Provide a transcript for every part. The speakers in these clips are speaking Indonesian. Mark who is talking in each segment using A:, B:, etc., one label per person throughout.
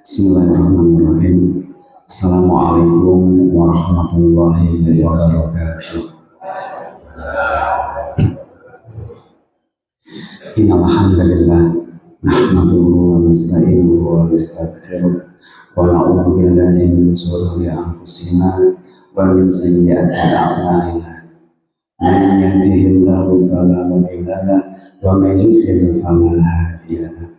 A: Bismillahirrahmanirrahim. Assalamualaikum warahmatullahi wabarakatuh. Innal hamdalillah nahmaduhu wa nasta'inuhu wa nastaghfiruh wa na'udzu billahi min shururi anfusina wa min sayyiati a'malina. Man yahdihillahu fala mudilla lahu wa man yudlil fala hadiya lahu.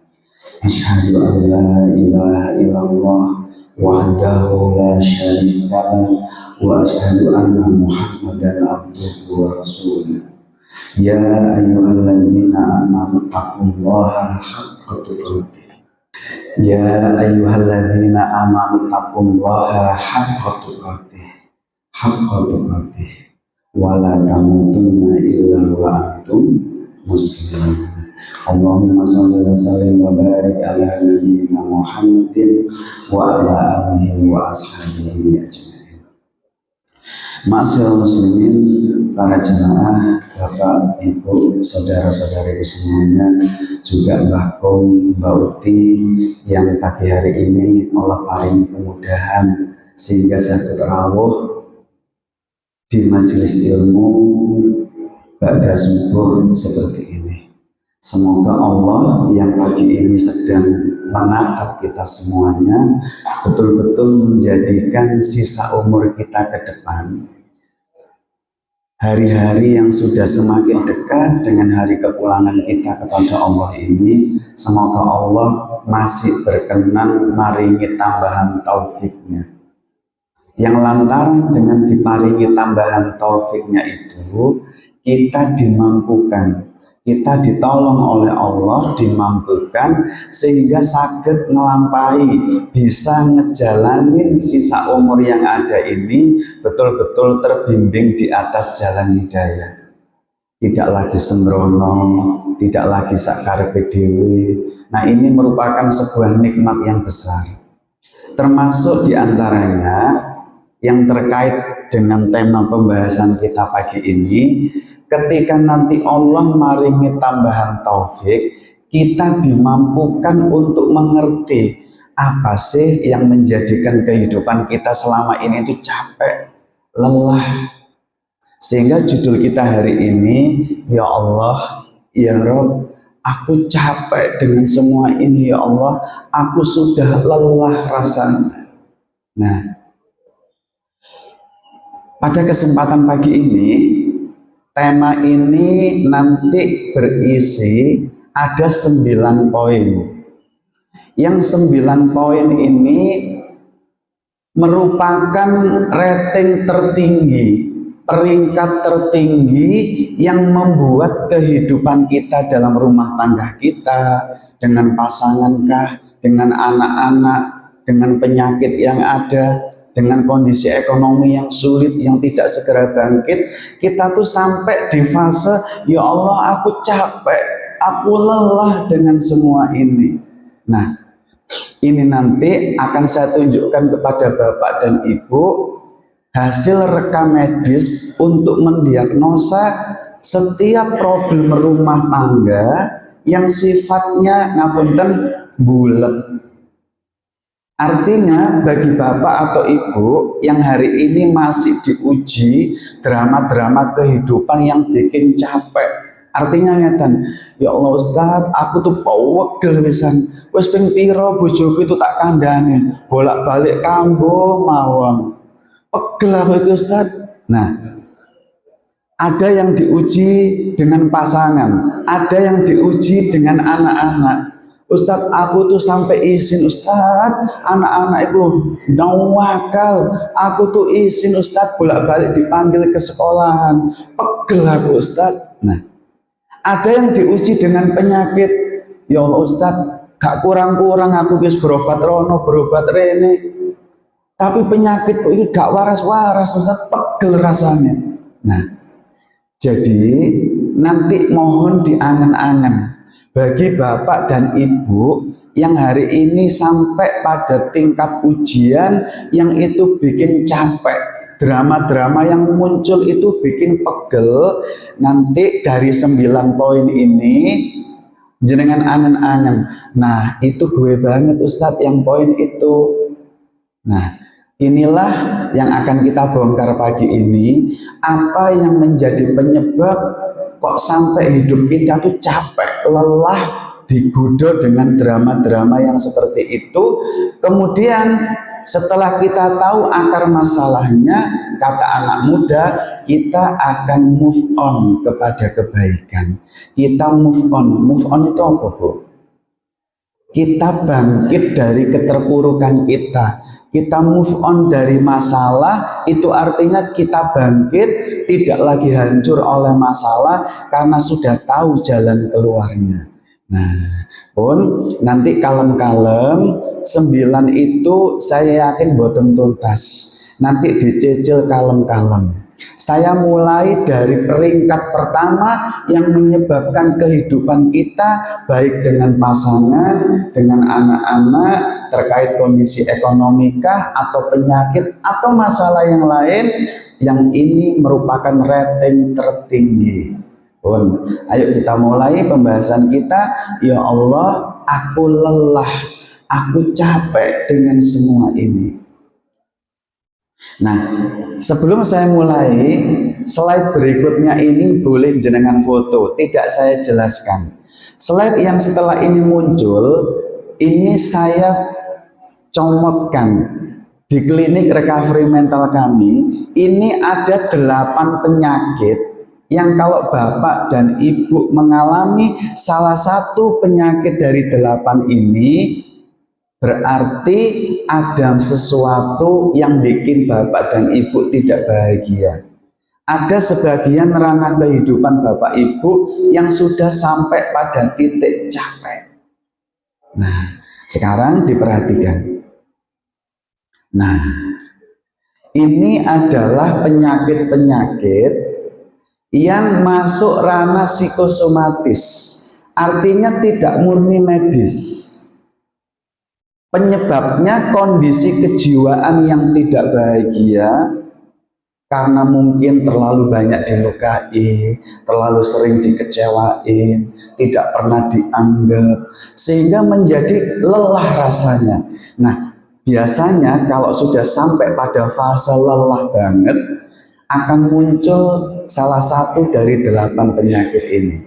A: Asyhadu an la ilaha illallah wahdahu la syarika lahu wa asyhadu anna Muhammadan abduhu wa rasuluh. Ya ayyuhalladzina amanu taqullaha haqqa tuqatih. Ya ayyuhalladzina amanu taqullaha haqqa tuqatih. Haqqa tuqatih. Wa la tamutunna illa wa antum muslimun. Allahumma shalli wa sallim wa barik ala nabiyyina Muhammadin wa ala alihi wa ashabihi ajma'in. Ma'asyiral muslimin, para jemaah, Bapak, Ibu, saudara-saudari semuanya, juga Mbah Kom, Mbak Uti yang pagi hari ini Allah paling kemudahan sehingga saya terawuh di majelis ilmu ba'da subuh seperti ini. Semoga Allah yang pagi ini sedang menatap kita semuanya betul-betul menjadikan sisa umur kita ke depan, hari-hari yang sudah semakin dekat dengan hari kepulangan kita kepada Allah ini, semoga Allah masih berkenan maringi tambahan taufiknya. Yang lantaran dengan diparingi tambahan taufiknya itu, kita dimampukan, kita ditolong oleh Allah, dimampukan sehingga sakit melampai, bisa ngejalanin sisa umur yang ada ini betul-betul terbimbing di atas jalan hidayah. Tidak lagi sembrono, tidak lagi sakarep dewe. Nah, ini merupakan sebuah nikmat yang besar. Termasuk diantaranya yang terkait dengan tema pembahasan kita pagi ini, ketika nanti Allah maringi tambahan taufik, kita dimampukan untuk mengerti apa sih yang menjadikan kehidupan kita selama ini itu capek, lelah. Sehingga judul kita hari ini, ya Allah, ya Rob, aku capek dengan semua ini ya Allah, aku sudah lelah rasanya. Nah, pada kesempatan pagi ini, tema ini nanti berisi ada 9 poin. Yang 9 poin ini merupakan rating tertinggi, peringkat tertinggi yang membuat kehidupan kita dalam rumah tangga kita, dengan pasangan kah, dengan anak-anak, dengan penyakit yang ada, dengan kondisi ekonomi yang sulit, yang tidak segera bangkit, kita tuh sampai di fase, ya Allah aku capek, aku lelah dengan semua ini. Nah, ini nanti akan saya tunjukkan kepada Bapak dan Ibu hasil rekam medis untuk mendiagnosa setiap problem rumah tangga yang sifatnya ngapunten bulet. Artinya bagi Bapak atau Ibu yang hari ini masih diuji drama-drama kehidupan yang bikin capek. Artinya ngeten, ya Allah Ustadz, aku tuh pawegel wisan. Wis ping pira bojoku itu tak kandhane, bolak-balik kambuh mawon. Pegel aku iki Ustadz. Nah, ada yang diuji dengan pasangan, ada yang diuji dengan anak-anak. Ustadz, aku tuh sampai izin Ustadz, anak-anak itu nawakal, aku tuh izin Ustadz bolak-balik dipanggil ke sekolahan, pegel aku Ustadz. Nah, ada yang diuji dengan penyakit, ya Allah Ustadz, gak kurang-kurang aku guys berobat rono, berobat rene, tapi penyakitku ini gak waras-waras Ustadz, pegel rasanya. Nah, jadi nanti mohon diangen-angen bagi Bapak dan Ibu yang hari ini sampai pada tingkat ujian yang itu bikin capek, drama-drama yang muncul itu bikin pegel. Nanti dari 9 poin ini jenengan angen-angen. Nah, itu gue banget Ustadz yang poin itu. Nah, inilah yang akan kita bongkar pagi ini. Apa yang menjadi penyebab kok sampai hidup kita tuh capek, lelah, digoda dengan drama-drama yang seperti itu. Kemudian setelah kita tahu akar masalahnya, kata anak muda, kita akan move on kepada kebaikan. Kita move on. Move on itu apa, Bu? Kita bangkit dari keterpurukan kita. Kita move on dari masalah, itu artinya kita bangkit, tidak lagi hancur oleh masalah karena sudah tahu jalan keluarnya. Nah, pun nanti kalem-kalem 9 itu saya yakin boten tuntas. Nanti dicicil kalem-kalem. Saya mulai dari peringkat pertama yang menyebabkan kehidupan kita baik dengan pasangan, dengan anak-anak, terkait kondisi ekonomikah atau penyakit atau masalah yang lain, yang ini merupakan rating tertinggi. Pun, ayo kita mulai pembahasan kita. Ya Allah, aku lelah, aku capek dengan semua ini. Nah, sebelum saya mulai, slide berikutnya ini boleh jenengan foto, tidak saya jelaskan. Slide yang setelah ini muncul, ini saya comotkan di klinik recovery mental kami. Ini ada 8 penyakit yang kalau bapak dan ibu mengalami salah satu penyakit dari 8 ini, berarti ada sesuatu yang bikin bapak dan ibu tidak bahagia. Ada sebagian ranah kehidupan bapak ibu yang sudah sampai pada titik capek. Nah, sekarang diperhatikan. Nah, ini adalah penyakit-penyakit yang masuk ranah psikosomatis, artinya tidak murni medis. Penyebabnya kondisi kejiwaan yang tidak bahagia karena mungkin terlalu banyak dilukai, terlalu sering dikecewain, tidak pernah dianggap, sehingga menjadi lelah rasanya. Nah, biasanya kalau sudah sampai pada fase lelah banget, akan muncul salah satu dari 8 penyakit ini.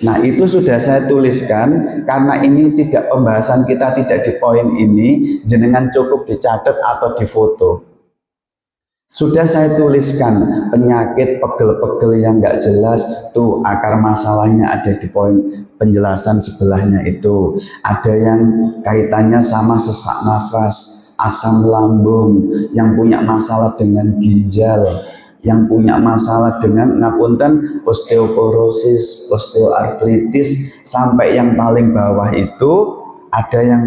A: Nah, itu sudah saya tuliskan karena ini tidak, pembahasan kita tidak di poin ini, jenengan cukup dicatat atau difoto. Sudah saya tuliskan penyakit pegel-pegel yang nggak jelas, tuh akar masalahnya ada di poin penjelasan sebelahnya itu. Ada yang kaitannya sama sesak nafas, asam lambung, yang punya masalah dengan ginjal, yang punya masalah dengan ngapunten osteoporosis, osteoartritis, sampai yang paling bawah itu ada yang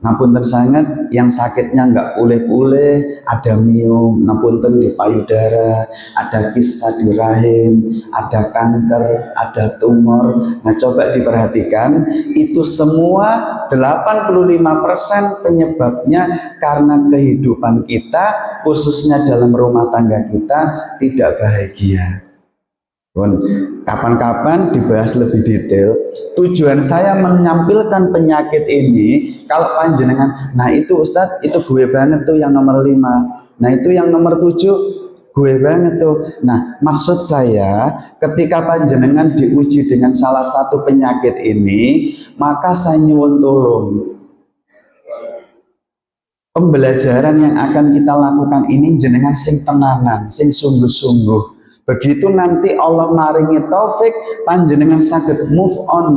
A: ngapunten sangat, yang sakitnya nggak pulih-pulih, ada miom, ngapunten di payudara, ada kista di rahim, ada kanker, ada tumor. Nah, coba diperhatikan, itu semua 85% penyebabnya karena kehidupan kita, khususnya dalam rumah tangga kita, tidak bahagia. Kapan-kapan dibahas lebih detail. Tujuan saya menampilkan penyakit ini, kalau panjenengan, nah itu Ustadz, itu gue banget tuh yang nomor 5, nah itu yang nomor 7, gue banget tuh. Nah, maksud saya ketika panjenengan diuji dengan salah satu penyakit ini, maka saya nyuwun tolong, pembelajaran yang akan kita lakukan ini jenengan sing tenanan, sing sungguh-sungguh. Begitu nanti Allah maringi taufik, panjenengan saged move on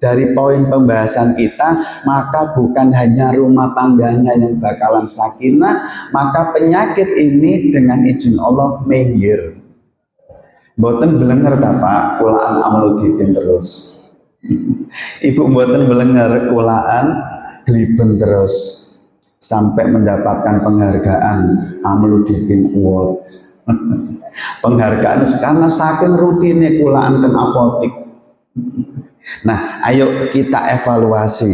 A: dari poin pembahasan kita, maka bukan hanya rumah tangganya yang bakalan sakinah, maka penyakit ini dengan izin Allah minggir. Mboten belenger ta Pak, kulaan amlodipin terus. Ibu mboten belenger kulaan gliben terus sampai mendapatkan penghargaan Amlodipin Award. Penghargaan karena saking rutinnya kulaan ten apotik. Nah, ayo kita evaluasi.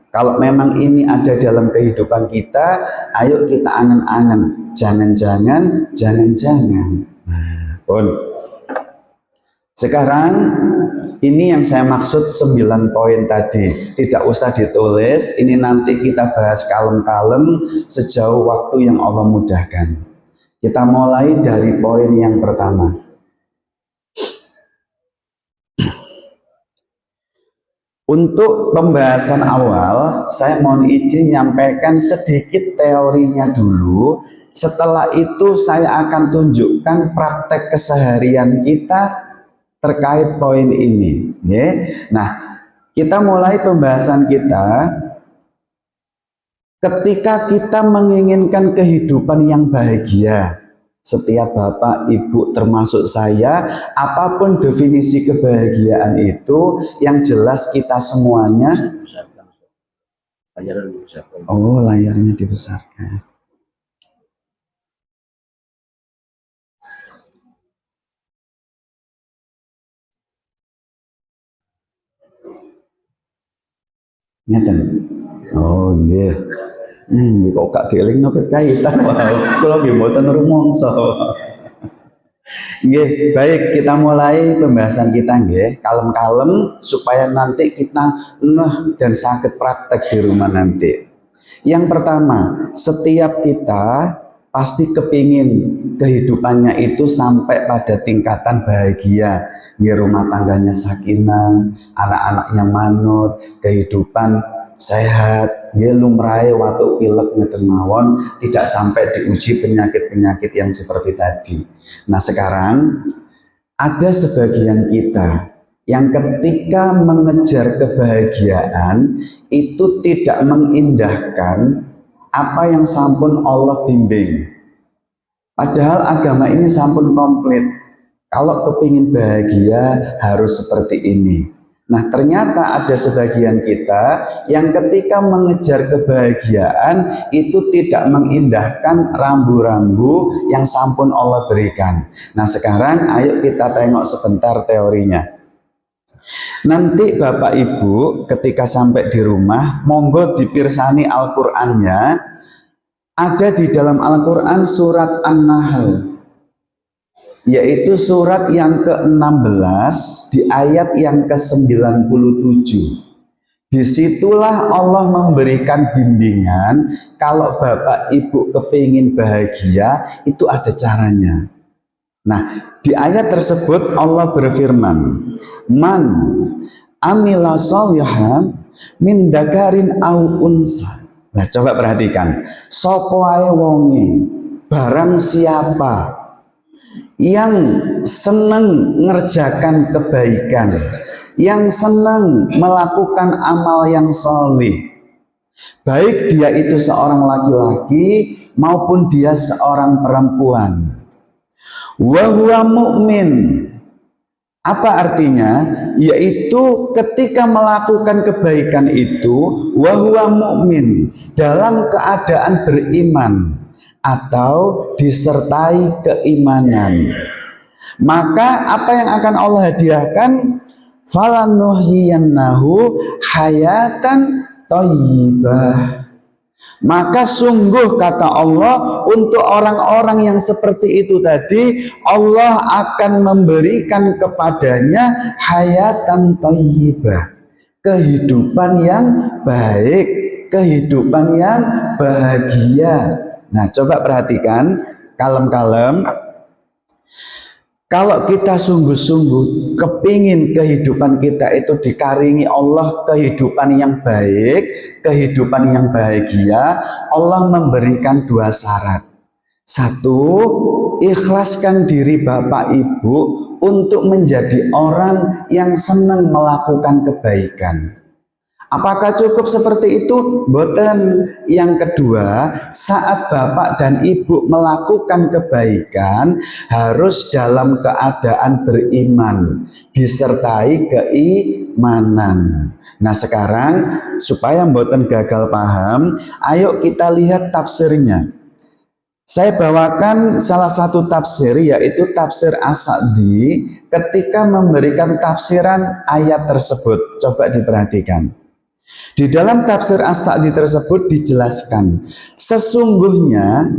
A: Kalau memang ini ada dalam kehidupan kita, ayo kita angen-angen. Jangan-jangan. Nah, pun. Sekarang ini yang saya maksud 9 poin tadi. Tidak usah ditulis, ini nanti kita bahas kalem-kalem sejauh waktu yang Allah mudahkan. Kita mulai dari poin yang pertama. Untuk pembahasan awal, saya mohon izin menyampaikan sedikit teorinya dulu. Setelah itu saya akan tunjukkan praktek keseharian kita terkait poin ini. Nah, kita mulai pembahasan kita. Ketika kita menginginkan kehidupan yang bahagia, setiap bapak, ibu, termasuk saya, apapun definisi kebahagiaan itu, yang jelas kita semuanya. Oh, layarnya dibesarkan. Ngeten. Oh nggih. Kok gak dielingno kaitan wae. Kula nggih mboten rumangsa. Nggih, baik, kita mulai pembahasan kita nggih. Kalem-kalem supaya nanti kita ngeh dan saged praktek di rumah nanti. Yang pertama, setiap kita pasti kepingin kehidupannya itu sampai pada tingkatan bahagia, di rumah tangganya sakinah, anak-anaknya manut, kehidupan sehat, dia lumrahe watu pilek ngeten mawon, tidak sampai diuji penyakit-penyakit yang seperti tadi. Nah, sekarang ada sebagian kita yang ketika mengejar kebahagiaan itu tidak mengindahkan apa yang sampun Allah bimbing. Padahal agama ini sampun komplit. Kalau kepingin bahagia harus seperti ini. Nah, ternyata ada sebagian kita yang ketika mengejar kebahagiaan itu tidak mengindahkan rambu-rambu yang sampun Allah berikan. Nah, sekarang ayo kita tengok sebentar teorinya. Nanti Bapak Ibu ketika sampai di rumah, monggo dipirsani Al-Qur'annya. Ada di dalam Al-Qur'an surat An-Nahl, yaitu surat yang ke-16 di ayat yang ke-97. Disitulah Allah memberikan bimbingan kalau Bapak Ibu kepingin bahagia itu ada caranya. Nah, di ayat tersebut Allah berfirman, man amila sholihan min dzakarin au unsa. Nah, coba perhatikan, sapa wae wonge, barang siapa yang senang mengerjakan kebaikan, yang senang melakukan amal yang solih, baik dia itu seorang laki-laki maupun dia seorang perempuan, wa huwa mu'min. Apa artinya? Yaitu ketika melakukan kebaikan itu wa huwa mu'min, dalam keadaan beriman atau disertai keimanan, maka apa yang akan Allah hadiahkan? Falanuhyiyannahu hayatan thayyibah. Maka sungguh kata Allah, untuk orang-orang yang seperti itu tadi, Allah akan memberikan kepadanya hayatan thayyibah, kehidupan yang baik, kehidupan yang bahagia. Nah, coba perhatikan, kalem-kalem. Kalau kita sungguh-sungguh kepingin kehidupan kita itu dikaringi Allah kehidupan yang baik, kehidupan yang bahagia, Allah memberikan 2 syarat. 1, ikhlaskan diri Bapak Ibu untuk menjadi orang yang senang melakukan kebaikan. Apakah cukup seperti itu? Boten. Yang kedua, saat Bapak dan Ibu melakukan kebaikan harus dalam keadaan beriman, disertai keimanan. Nah, sekarang supaya boten gagal paham, ayo kita lihat tafsirnya. Saya bawakan salah satu tafsir, yaitu tafsir As-Sa'di ketika memberikan tafsiran ayat tersebut. Coba diperhatikan. Di dalam tafsir As-Sa'di tersebut dijelaskan, sesungguhnya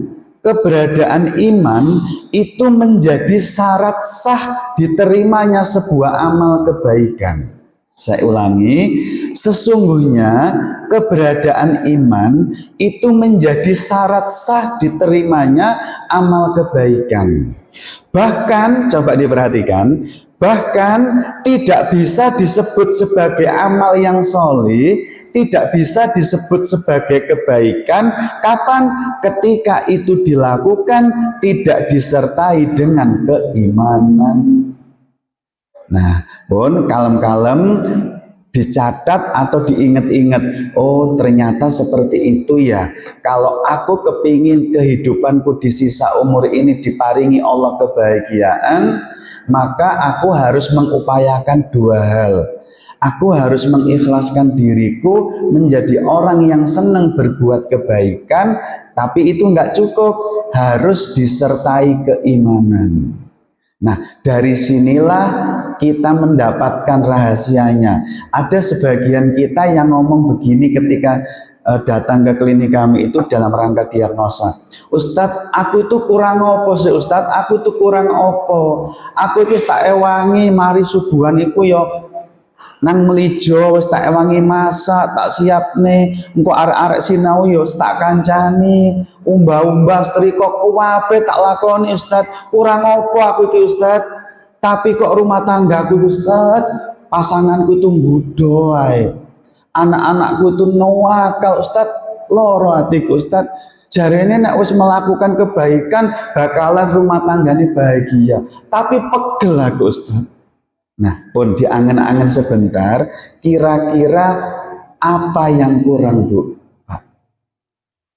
A: keberadaan iman itu menjadi syarat sah diterimanya sebuah amal kebaikan. Saya ulangi, sesungguhnya keberadaan iman itu menjadi syarat sah diterimanya amal kebaikan. Bahkan, coba diperhatikan, bahkan tidak bisa disebut sebagai amal yang solih, tidak bisa disebut sebagai kebaikan, kapan? Ketika itu dilakukan tidak disertai dengan keimanan. Nah, pun kalem-kalem dicatat atau diingat-ingat, oh ternyata seperti itu ya. Kalau aku kepingin kehidupanku di sisa umur ini diparingi Allah kebahagiaan, maka aku harus mengupayakan dua hal. Aku harus mengikhlaskan diriku menjadi orang yang senang berbuat kebaikan, tapi itu nggak cukup, harus disertai keimanan. Nah, dari sinilah kita mendapatkan rahasianya. Ada sebagian kita yang ngomong begini ketika datang ke klinik kami itu dalam rangka diagnosa. Ustadz, aku itu kurang opo sih Ustadz, aku itu kurang opo. Aku itu tak ewangi mari subuhan iku yo nang melijo wis tak ewangi masak tak siap nih engko arek-arek sinau yo tak kancani umbah-umbah setrika kuwabe tak lakoni Ustaz, kurang opo aku iki Ustaz, tapi kok rumah tanggaku Ustaz, pasanganku tuh nggodho ae, anak-anakku tuh nuwakal Ustaz, loro atiku Ustaz, jarene nek wis melakukan kebaikan bakalan rumah tanggane bahagia, tapi pegel aku Ustaz. Nah, pun diangen-angen sebentar, kira-kira apa yang kurang, Bu? Pak?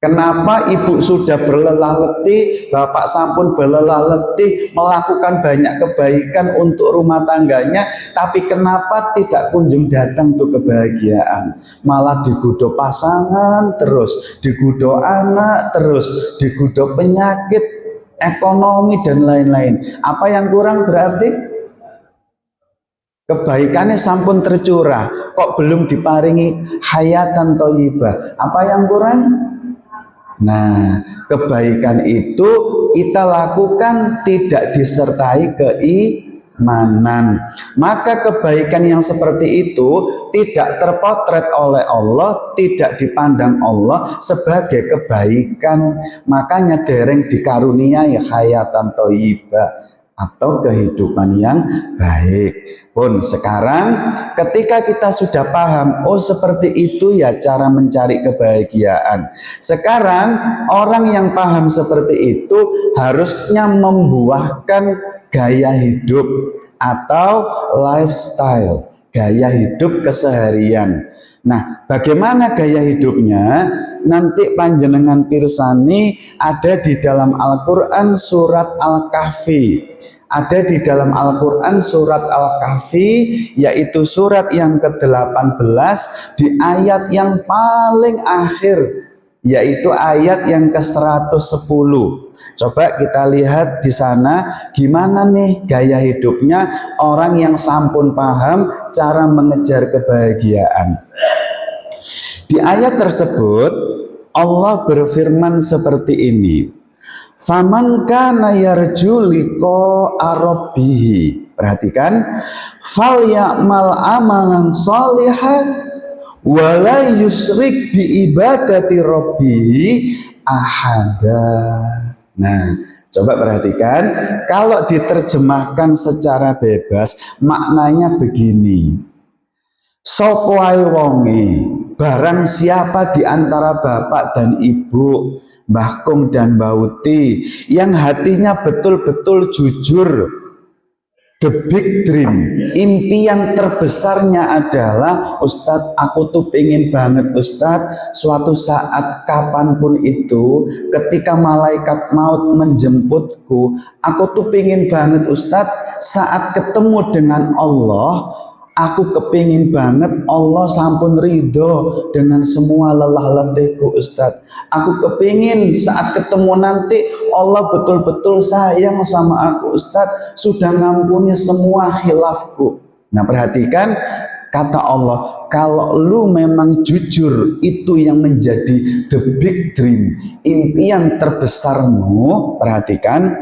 A: Kenapa Ibu sudah berlelah letih, Bapak sampun berlelah letih melakukan banyak kebaikan untuk rumah tangganya, tapi kenapa tidak kunjung datang tuh kebahagiaan? Malah digoda pasangan terus, digoda anak terus, digoda penyakit, ekonomi dan lain-lain. Apa yang kurang berarti? Kebaikannya sampun tercurah, kok belum diparingi hayatan thayyibah. Apa yang kurang? Nah, kebaikan itu kita lakukan tidak disertai keimanan. Maka kebaikan yang seperti itu tidak terpotret oleh Allah, tidak dipandang Allah sebagai kebaikan. Makanya dereng dikaruniai hayatan thayyibah atau kehidupan yang baik. Pun sekarang ketika kita sudah paham, oh seperti itu ya cara mencari kebahagiaan. Sekarang orang yang paham seperti itu harusnya membuahkan gaya hidup atau lifestyle, gaya hidup keseharian. Nah, bagaimana gaya hidupnya? Nanti panjenengan pirsani ada di dalam Al-Quran surat Al-Kahfi. Ada di dalam Al-Quran surat Al-Kahfi, yaitu surat yang ke-18 di ayat yang paling akhir, yaitu ayat yang ke-110. Coba kita lihat di sana gimana nih gaya hidupnya orang yang sampun paham cara mengejar kebahagiaan. Di ayat tersebut Allah berfirman seperti ini. Faman kana yarju liqa'a rabbih. Perhatikan, fal ya'mal amalan sholihan wa la yusyrik bi ibadati rabbih ahada. Nah, coba perhatikan, kalau diterjemahkan secara bebas maknanya begini. Sopo ae wonge, barang siapa di antara bapak dan ibu, Mbah Kung dan Mbah Uti, yang hatinya betul-betul jujur, the big dream, impian terbesarnya adalah, Ustadz aku tuh pengen banget Ustadz, suatu saat kapanpun itu, ketika malaikat maut menjemputku, aku tuh pengen banget Ustadz, saat ketemu dengan Allah, aku kepingin banget Allah sampun ridho dengan semua lelah letihku Ustadz. Aku kepingin saat ketemu nanti Allah betul-betul sayang sama aku Ustadz, sudah ngampuni semua khilafku. Nah perhatikan, Kata Allah, kalau lu memang jujur, itu yang menjadi the big dream, impian terbesarmu. Perhatikan,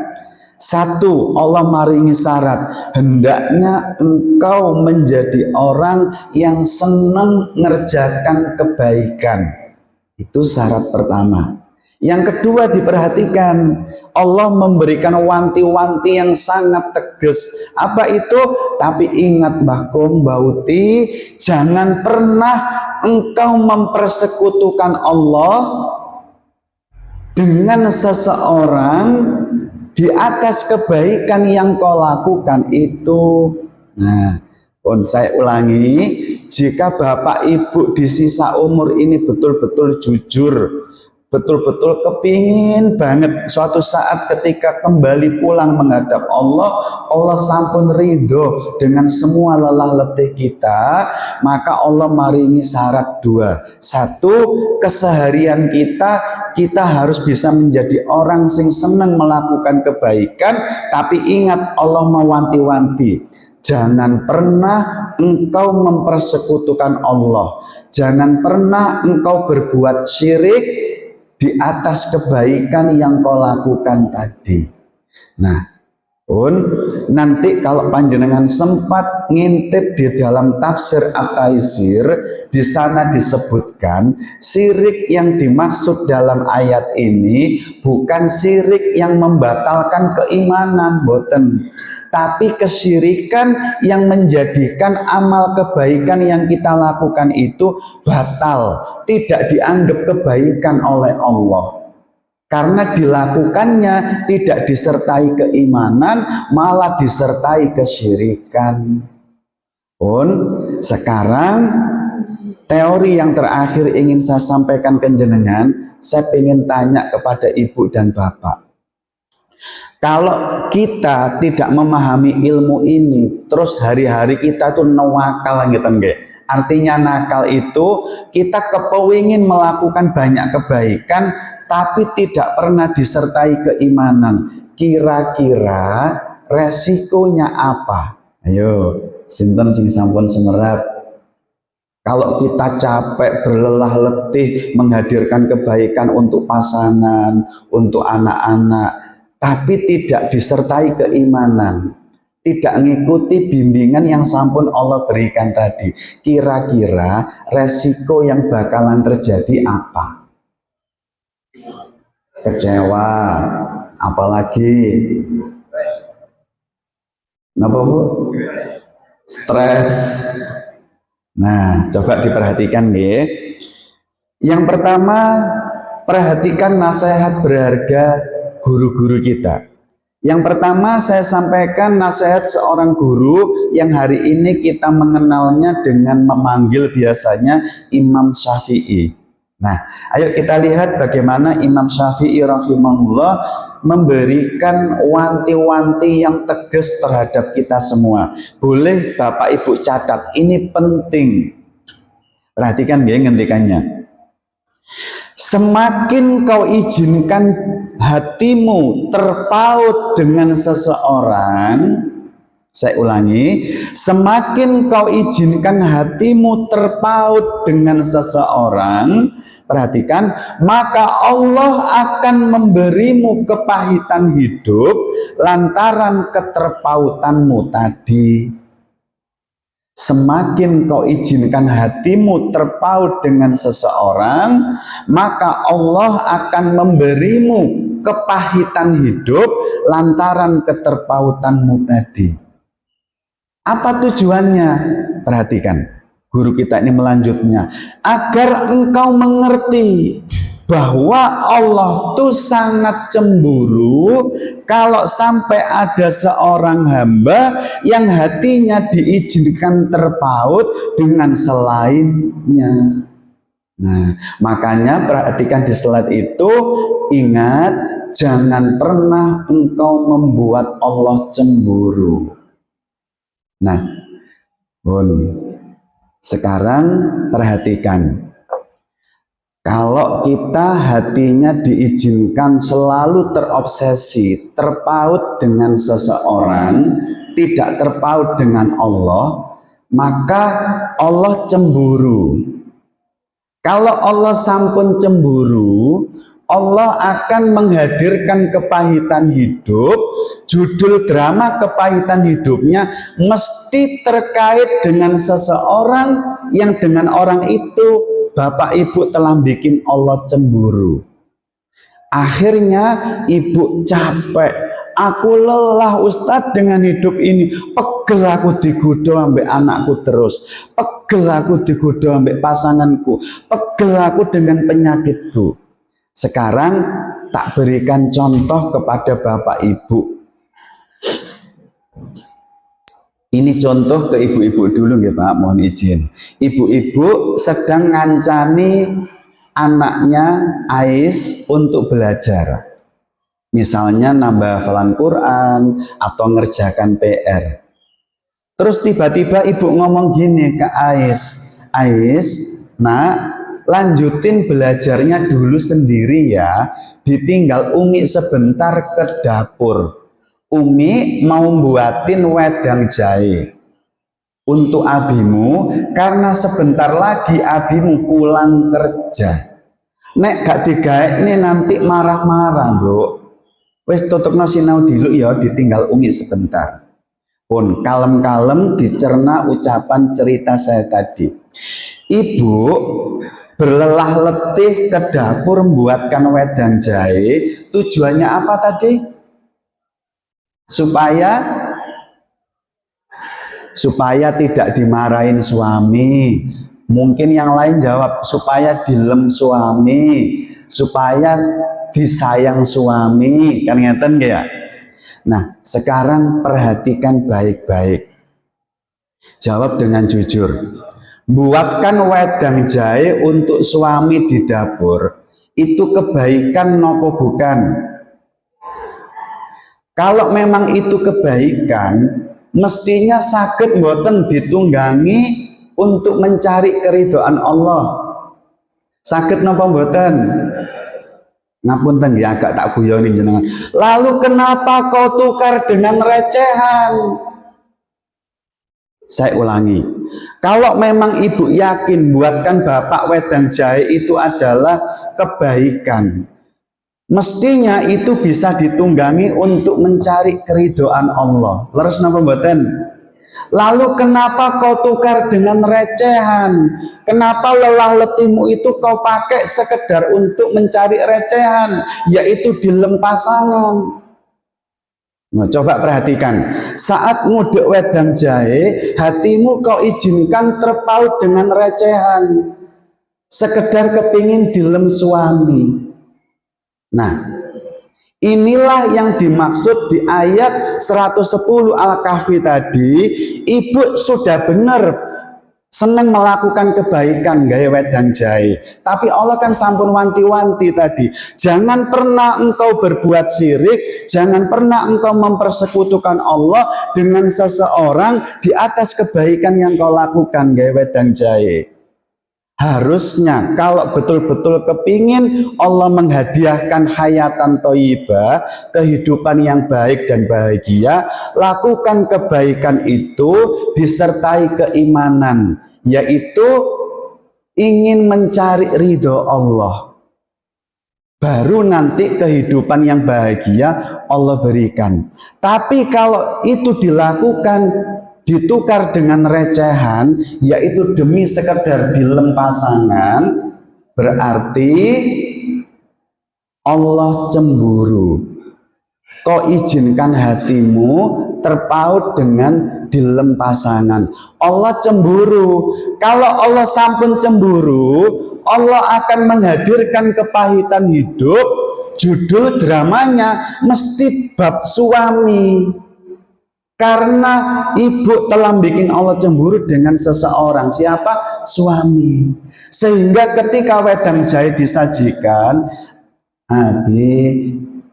A: satu, Allah maringi syarat, hendaknya engkau menjadi orang yang senang mengerjakan kebaikan. Itu syarat pertama. Yang kedua, diperhatikan, Allah memberikan wanti-wanti yang sangat tegas. Apa itu? Tapi ingat Mbah Kom, Mbah Uti, jangan pernah engkau mempersekutukan Allah dengan seseorang di atas kebaikan yang kau lakukan itu. Nah, pun saya ulangi, jika Bapak Ibu di sisa umur ini betul-betul jujur, betul-betul kepingin banget suatu saat ketika kembali pulang menghadap Allah, Allah sampun ridho dengan semua lelah letih kita, maka Allah maringi syarat dua. Satu, keseharian kita harus bisa menjadi orang sing senang melakukan kebaikan, tapi ingat Allah mewanti-wanti, jangan pernah engkau mempersekutukan Allah, jangan pernah engkau berbuat syirik di atas kebaikan yang kau lakukan tadi. Nah, pun nanti kalau panjenengan sempat ngintip di dalam tafsir At-Taisir, di sana disebutkan syirik yang dimaksud dalam ayat ini bukan syirik yang membatalkan keimanan, boten, tapi kesyirikan yang menjadikan amal kebaikan yang kita lakukan itu batal, tidak dianggap kebaikan oleh Allah. Karena dilakukannya tidak disertai keimanan, malah disertai kesyirikan. Pun sekarang teori yang terakhir ingin saya sampaikan ke jenengan, saya ingin tanya kepada ibu dan bapak. Kalau kita tidak memahami ilmu ini, terus hari-hari kita tuh nawakal gitu nggih. Artinya nakal itu kita kepingin melakukan banyak kebaikan, tapi tidak pernah disertai keimanan. Kira-kira resikonya apa? Ayo, sinten sing sampun semerap. Kalau kita capek berlelah letih menghadirkan kebaikan untuk pasangan, untuk anak-anak, tapi tidak disertai keimanan, tidak mengikuti bimbingan yang sampun Allah berikan tadi, kira-kira resiko yang bakalan terjadi apa? Kecewa, apalagi kenapa Bu? Stres. Nah, coba diperhatikan nih. Yang pertama, perhatikan nasihat berharga guru-guru kita. Yang pertama saya sampaikan nasihat seorang guru yang hari ini kita mengenalnya dengan memanggil biasanya Imam Syafi'i. Nah, ayo kita lihat bagaimana Imam Syafi'i rahimahullah memberikan wanti-wanti yang tegas terhadap kita semua. Boleh Bapak Ibu catat, ini penting. Perhatikan ya ngendikannya. Semakin kau izinkan hatimu terpaut dengan seseorang, saya ulangi, semakin kau izinkan hatimu terpaut dengan seseorang, perhatikan, maka Allah akan memberimu kepahitan hidup lantaran keterpautanmu tadi. Semakin kau izinkan hatimu terpaut dengan seseorang, maka Allah akan memberimu kepahitan hidup lantaran keterpautanmu tadi. Apa tujuannya? Perhatikan, guru kita ini melanjutnya, agar engkau mengerti bahwa Allah tuh sangat cemburu kalau sampai ada seorang hamba yang hatinya diizinkan terpaut dengan selainnya. Nah, makanya perhatikan di slide itu, ingat, jangan pernah engkau membuat Allah cemburu. Nah, sekarang perhatikan. Kalau kita hatinya diizinkan selalu terobsesi, terpaut dengan seseorang, tidak terpaut dengan Allah, maka Allah cemburu. Kalau Allah sampun cemburu, Allah akan menghadirkan kepahitan hidup. Judul drama kepahitan hidupnya mesti terkait dengan seseorang yang dengan orang itu bapak ibu telah bikin Allah cemburu. Akhirnya ibu capek, aku lelah Ustadz dengan hidup ini, pegel aku digoda ambek anakku terus, pegel aku digoda ambek pasanganku, pegel aku dengan penyakitku. Sekarang tak berikan contoh kepada bapak ibu. Ini contoh ke ibu-ibu dulu ya Pak, mohon izin. Ibu-ibu sedang ngancani anaknya Ais untuk belajar. Misalnya nambah hafalan Quran atau ngerjakan PR. Terus tiba-tiba ibu ngomong gini ke Ais, Ais, nak lanjutin belajarnya dulu sendiri ya, ditinggal Umi sebentar ke dapur. Umi mau buatin wedang jahe untuk abimu karena sebentar lagi abimu pulang kerja. Nek gak digaek ini nanti marah-marah bro. Wes tutupno sinau dulu ya, ditinggal Umi sebentar. Pun kalem-kalem dicerna ucapan cerita saya tadi. Ibu berlelah letih ke dapur membuatkan wedang jahe. Tujuannya apa tadi? Supaya tidak dimarahin suami. Mungkin yang lain jawab supaya dilem suami, supaya disayang suami, kan ngeten ya. Nah, sekarang perhatikan baik-baik. Jawab dengan jujur. Buatkan wedang jahe untuk suami di dapur, itu kebaikan nopo bukan? Kalau memang itu kebaikan, mestinya saged mboten ditunggangi untuk mencari keridhaan Allah. Saged napa mboten? Ngapunten ya, agak tak guyoni jenengan. Lalu kenapa kau tukar dengan recehan? Saya ulangi. Kalau memang ibu yakin buatkan bapak wedang jahe itu adalah kebaikan, mestinya itu bisa ditunggangi untuk mencari keridhaan Allah. Leres napa mboten? Lalu kenapa kau tukar dengan recehan? Kenapa lelah letihmu itu kau pakai sekedar untuk mencari recehan, yaitu dilem pasangan? Nah, coba perhatikan. Saat ngudek wedang jahe, hatimu kau izinkan terpaut dengan recehan, sekedar kepingin dilem suami. Nah, inilah yang dimaksud di ayat 110 Al-Kahfi tadi. Ibu sudah benar senang melakukan kebaikan gaya wedang jahe, tapi Allah kan sampun wanti-wanti tadi, jangan pernah engkau berbuat syirik, jangan pernah engkau mempersekutukan Allah dengan seseorang di atas kebaikan yang kau lakukan gaya wedang jahe. Harusnya kalau betul-betul kepingin Allah menghadiahkan hayatan thayyibah, kehidupan yang baik dan bahagia, lakukan kebaikan itu disertai keimanan, yaitu ingin mencari ridho Allah. Baru nanti kehidupan yang bahagia Allah berikan. Tapi kalau itu dilakukan ditukar dengan recehan, yaitu demi sekedar dilem pasangan, berarti Allah cemburu. Kau izinkan hatimu terpaut dengan dilem pasangan. Allah cemburu. Kalau Allah sampun cemburu, Allah akan menghadirkan kepahitan hidup. Judul dramanya mesti bab suami. Karena ibu telah bikin Allah cemburu dengan seseorang. Siapa? Suami. Sehingga ketika wedang jahe disajikan, Abi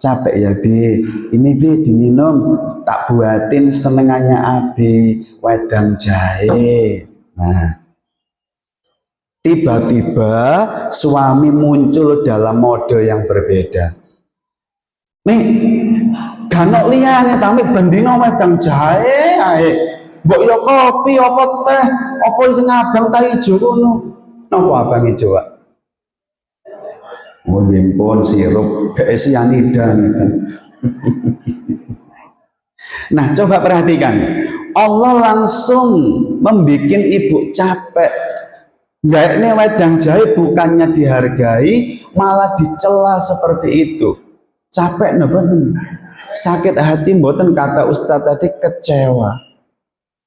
A: capek ya Bi, ini Bi diminum, tak buatin senengannya Abi, wedang jahe. Nah, tiba-tiba suami muncul dalam mode yang berbeda. Nih, ganok liyane tapi bendino wedang jahe ae. Mbok yo kopi apa teh, apa sing abang ta ijo ngono. Napa abang ijo, Pak? Oh, nyimpun sirup cyanida gitu. Nah, coba perhatikan. Allah langsung membuat ibu capek. Nggak, ini wedang jahe bukannya dihargai, malah dicela seperti itu. Capek mboten. Sakit hati mboten, kata Ustadz tadi, kecewa.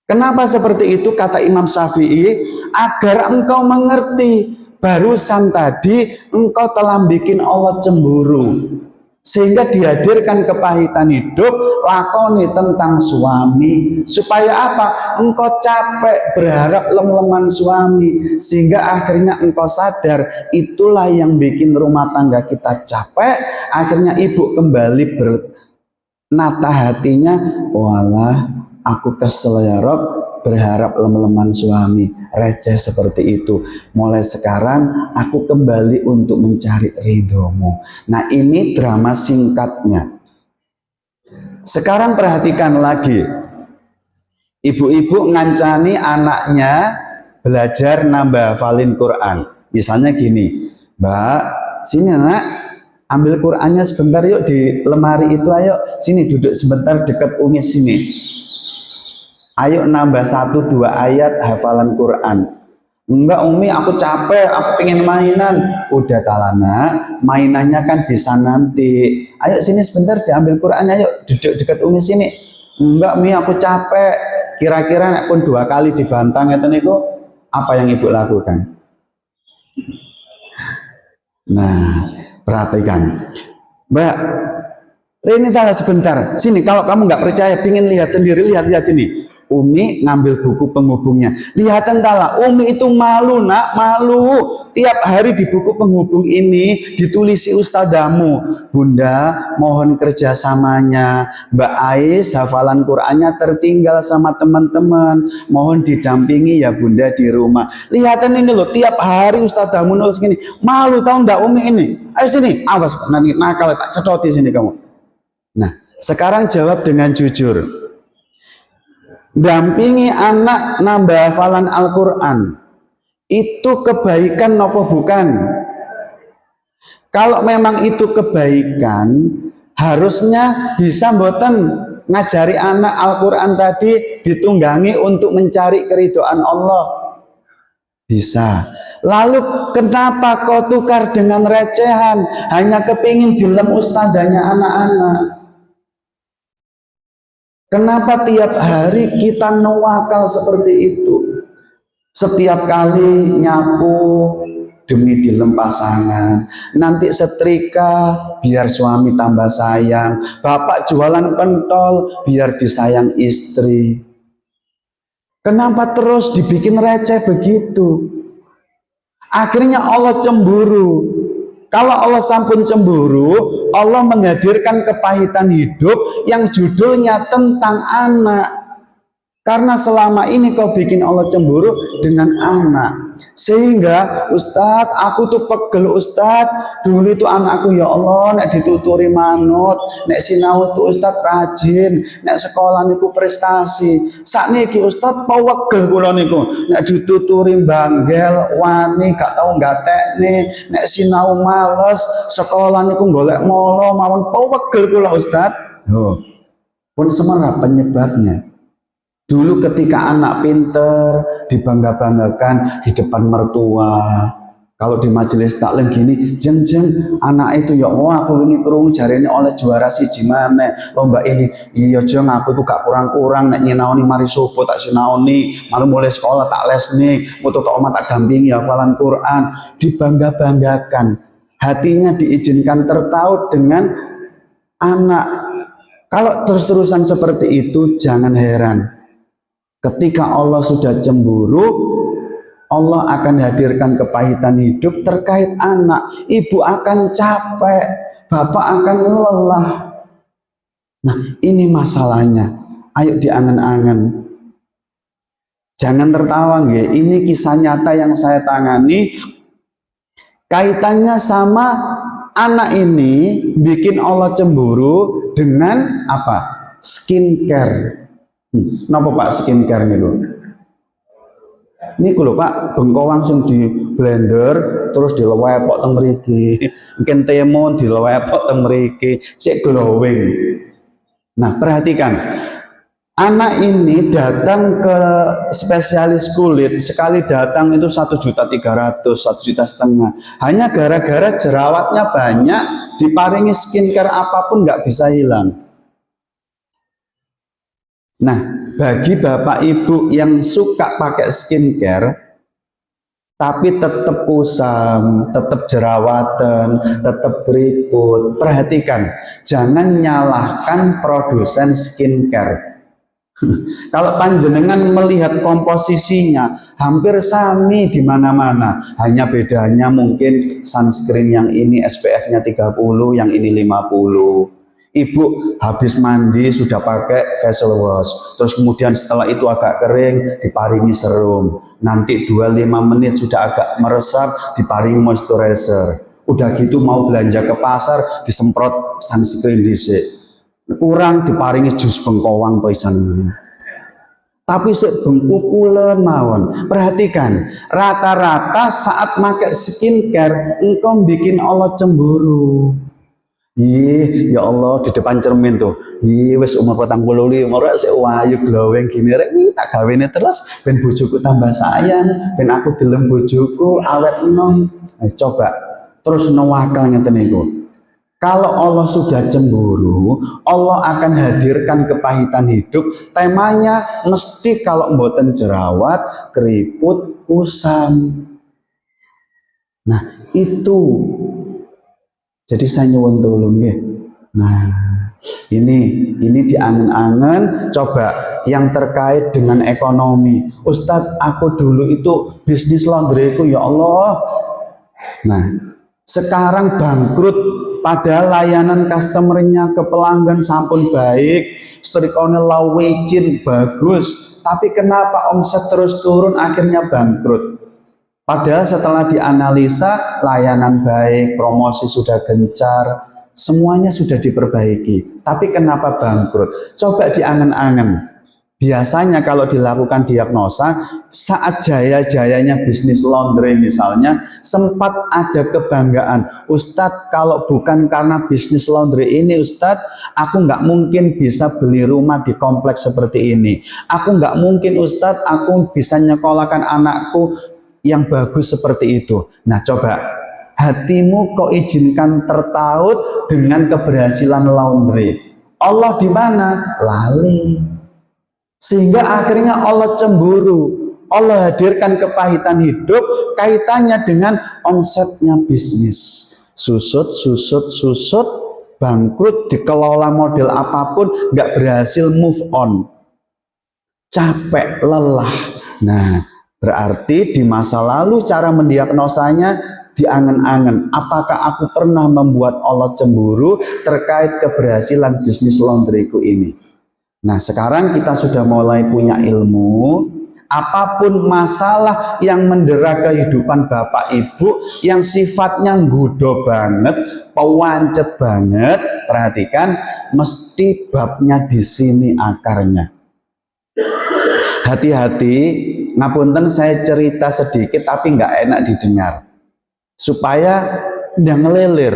A: Kenapa seperti itu? Kata Imam Syafi'i, agar engkau mengerti barusan tadi engkau telah bikin Allah cemburu, sehingga dihadirkan kepahitan hidup lakoni tentang suami, supaya apa? Engkau capek berharap lem-leman suami, sehingga akhirnya engkau sadar itulah yang bikin rumah tangga kita capek. Akhirnya ibu kembali bernata hatinya, walah aku kesel ya Rob, berharap lem-leman suami, receh seperti itu. Mulai sekarang aku kembali untuk mencari ridhomu. Nah, ini drama singkatnya. Sekarang perhatikan lagi. Ibu-ibu ngancani anaknya belajar nambah hafalin Quran. Misalnya gini, Mbak, sini anak, ambil Qurannya sebentar yuk di lemari itu, ayo. Sini duduk sebentar dekat Umi sini. Ayo nambah 1-2 ayat hafalan Quran. Enggak Umi, aku capek, aku pengen mainan. Udah talana, mainannya kan bisa nanti. Ayo sini sebentar diambil Qurannya, ayo duduk dekat Umi sini. Enggak Umi, aku capek. Kira-kira nek pun 2 kali dibantang itu niku, apa yang ibu lakukan? Nah, perhatikan. Mbak, ini tanya sebentar. Sini, kalau kamu nggak percaya, pingin lihat sendiri, lihat sini. Umi ngambil buku penghubungnya. Lihat entahlah, Umi itu malu nak, malu. Tiap hari di buku penghubung ini ditulisi ustadamu. Bunda, mohon kerjasamanya. Mbak Ais, hafalan Qurannya tertinggal sama teman-teman. Mohon didampingi ya Bunda di rumah. Lihatan ini loh, tiap hari ustadamu nulis gini. Malu tahu ndak Umi ini? Ayo sini, awas nanti nakal tak cedoti sini kamu. Nah, sekarang jawab dengan jujur. Dampingi anak nambah hafalan Al-Quran itu kebaikan nopo bukan? Kalau memang itu kebaikan, harusnya bisa mboten ngajari anak Al-Quran tadi ditunggangi untuk mencari keridhaan Allah. Bisa. Lalu kenapa kau tukar dengan recehan, hanya kepingin dilem ustadzanya anak-anak? Kenapa tiap hari kita nawakal seperti itu? Setiap kali nyapu demi dilem pasangan, nanti setrika biar suami tambah sayang, bapak jualan pentol biar disayang istri. Kenapa terus dibikin receh begitu? Akhirnya Allah cemburu. Kalau Allah sampun cemburu, Allah menghadirkan kepahitan hidup yang judulnya tentang anak. Karena selama ini kau bikin Allah cemburu dengan anak. Sehingga Ustadz, aku tuh pegel Ustadz. Dulu itu anakku ya Allah, nek dituturi manut, nek sinau tuh Ustadz rajin, nek sekolah niku prestasi. Sakniki Ustadz pegel kula niku, nek dituturi banggel, wani, gak tau gatekne, nek sinau males, sekolah niku golek molo mawon pegel kula Ustadz. Oh, pun semerap penyebabnya. Dulu ketika anak pinter dibangga-banggakan di depan mertua. Kalau di majelis taklim gini, jeng anak itu ya Allah, aku ini kerung jari ini oleh juara siji maneh lomba ini. Iya jeng, aku itu gak kurang-kurang nek nyinaoni mari subuh tak sinaoni, malu mulai sekolah tak les nih, mutu tak omah tak dampingi hafalan Quran. Dibangga-banggakan, hatinya diizinkan tertaut dengan anak. Kalau terus-terusan seperti itu, jangan heran. Ketika Allah sudah cemburu, Allah akan hadirkan kepahitan hidup terkait anak. Ibu akan capek, bapak akan lelah. Nah, ini masalahnya. Ayo diangan-angan. Jangan tertawa, nggih. Ini kisah nyata yang saya tangani. Kaitannya sama anak ini bikin Allah cemburu dengan apa? Skincare. Napa Pak skincare niku? Niku lho Pak, bengkoang sing di blender terus dilewepok teng mriki. Mungkin timun dilewepok teng mriki, cek glowing. Nah, perhatikan. Anak ini datang ke spesialis kulit, sekali datang itu 1.300.000, 1,5 juta. Hanya gara-gara jerawatnya banyak, diparingi skincare apapun nggak bisa hilang. Nah, bagi bapak ibu yang suka pakai skincare, tapi tetap kusam, tetap jerawatan, tetap keriput, perhatikan, jangan nyalahkan produsen skincare. Kalau panjenengan melihat komposisinya hampir sami di mana-mana, hanya bedanya mungkin sunscreen yang ini SPF-nya 30, yang ini 50. Ibu habis mandi sudah pakai facial wash, terus kemudian setelah itu agak kering diparingi serum, nanti 25 menit sudah agak meresap diparingi moisturizer. Udah gitu mau belanja ke pasar disemprot sunscreen dhisik. Kurang diparingi jus bengkowang pisan. Tapi bengkukulen mawon. Perhatikan, rata-rata saat pakai skincare engkau bikin Allah cemburu. Ih, ya Allah di depan cermin tuh. Ih, wis umur 45, umur sik wayu glowing gini rek tak gawene terus ben bojoku tambah sayang, ben aku deleng bojoku awet enom. Coba terus nawakal ngeten niku. Kalau Allah sudah cemburu, Allah akan hadirkan kepahitan hidup. Temanya mesti kalau mboten jerawat, keriput, kusam. Nah, itu. Jadi saya nyuwun tulung nggih. Nah, ini diangen-angen coba yang terkait dengan ekonomi. Ustadz, aku dulu itu bisnis laundryku ya Allah. Nah, sekarang bangkrut. Padahal layanan customernya ke pelanggan sampun baik, strikone lawecin bagus, tapi kenapa omset terus turun akhirnya bangkrut? Padahal setelah dianalisa layanan baik, promosi sudah gencar, semuanya sudah diperbaiki, tapi kenapa bangkrut? Coba diangen-angen. Biasanya kalau dilakukan diagnosa, saat jaya-jayanya bisnis laundry misalnya, sempat ada kebanggaan. Ustadz, kalau bukan karena bisnis laundry ini, Ustadz, aku nggak mungkin bisa beli rumah di kompleks seperti ini. Aku nggak mungkin, Ustadz, aku bisa nyekolahkan anakku yang bagus seperti itu. Nah, coba hatimu kau izinkan tertaut dengan keberhasilan laundry. Allah di mana? Lali. Sehingga akhirnya Allah cemburu. Allah hadirkan kepahitan hidup kaitannya dengan omsetnya bisnis. Susut, bangkrut, dikelola model apapun, nggak berhasil move on. Capek, lelah. Nah, berarti di masa lalu cara mendiagnosanya diangen-angen. Apakah aku pernah membuat Allah cemburu terkait keberhasilan bisnis laundryku ini? Nah, sekarang kita sudah mulai punya ilmu. Apapun masalah yang mendera kehidupan bapak ibu yang sifatnya nggoda banget, pewancet banget, perhatikan, mesti babnya di sini akarnya. Hati-hati, ngapunten saya cerita sedikit tapi nggak enak didengar. Supaya nggak ngelilir.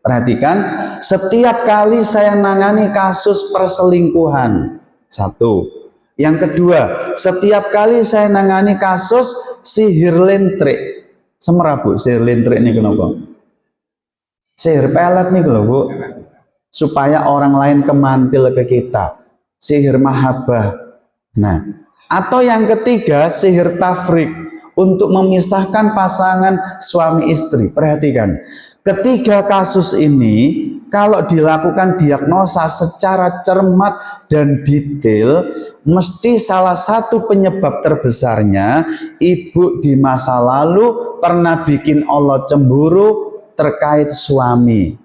A: Perhatikan, setiap kali saya nangani kasus perselingkuhan, satu. Yang kedua, setiap kali saya nangani kasus sihir lentrik. Semerabu sihir lentrik ini kenapa? Sihir pelet nih loh Bu. Supaya orang lain kemantil ke kita. Sihir mahabbah. Nah, atau yang ketiga, sihir tafrik. Untuk memisahkan pasangan suami istri. Perhatikan. Ketiga kasus ini kalau dilakukan diagnosa secara cermat dan detail, mesti salah satu penyebab terbesarnya ibu di masa lalu pernah bikin Allah cemburu terkait suami.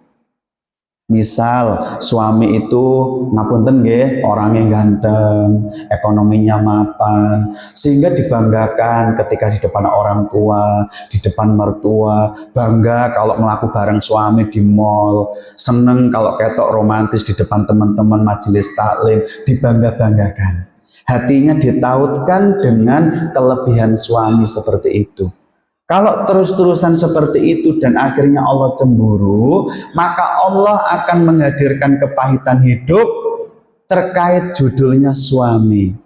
A: Misal suami itu ngapunten nggih, orangnya ganteng, ekonominya mapan, sehingga dibanggakan ketika di depan orang tua, di depan mertua, bangga kalau melaku bareng suami di mall, seneng kalau ketok romantis di depan teman-teman majelis taklim, dibangga-banggakan. Hatinya ditautkan dengan kelebihan suami seperti itu. Kalau terus-terusan seperti itu dan akhirnya Allah cemburu, maka Allah akan menghadirkan kepahitan hidup terkait judulnya suami.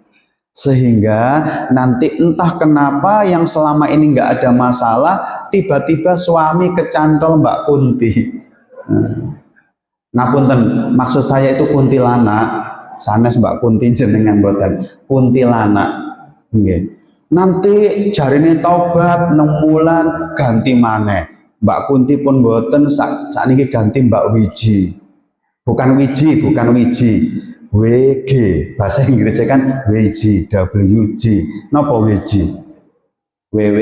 A: Sehingga nanti entah kenapa yang selama ini nggak ada masalah, tiba-tiba suami kecantol Mbak Kunti. Ngapunten, maksud saya itu kuntilanak. Sanes Mbak Kunti jenengan boten kuntilanak. Nggih. Nanti jarine taubat 6 bulan ganti maneh. Mbak Kunti pun boten sakniki ganti Mbak Wiji. Bukan Wiji, bukan Wiji. WG, bahasa Inggrisnya kan WG, WG. Napa Wiji? WW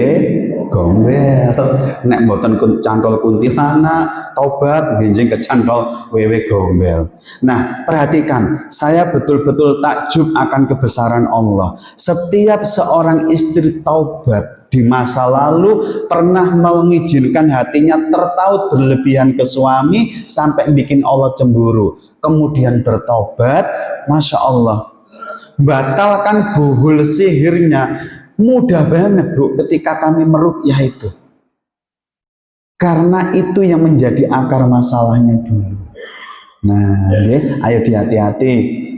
A: gombel. Nek mboten cantol kuntilanak, tobat benjing kecantol WW gombel. Nah, perhatikan, saya betul-betul takjub akan kebesaran Allah. Setiap seorang istri taubat di masa lalu pernah mengizinkan hatinya tertaut berlebihan ke suami sampai bikin Allah cemburu. Kemudian bertobat, Masya Allah, batalkan buhul sihirnya. Mudah banget Bu ketika kami meruqyah itu. Karena itu yang menjadi akar masalahnya dulu. Nah, ayo hati-hati,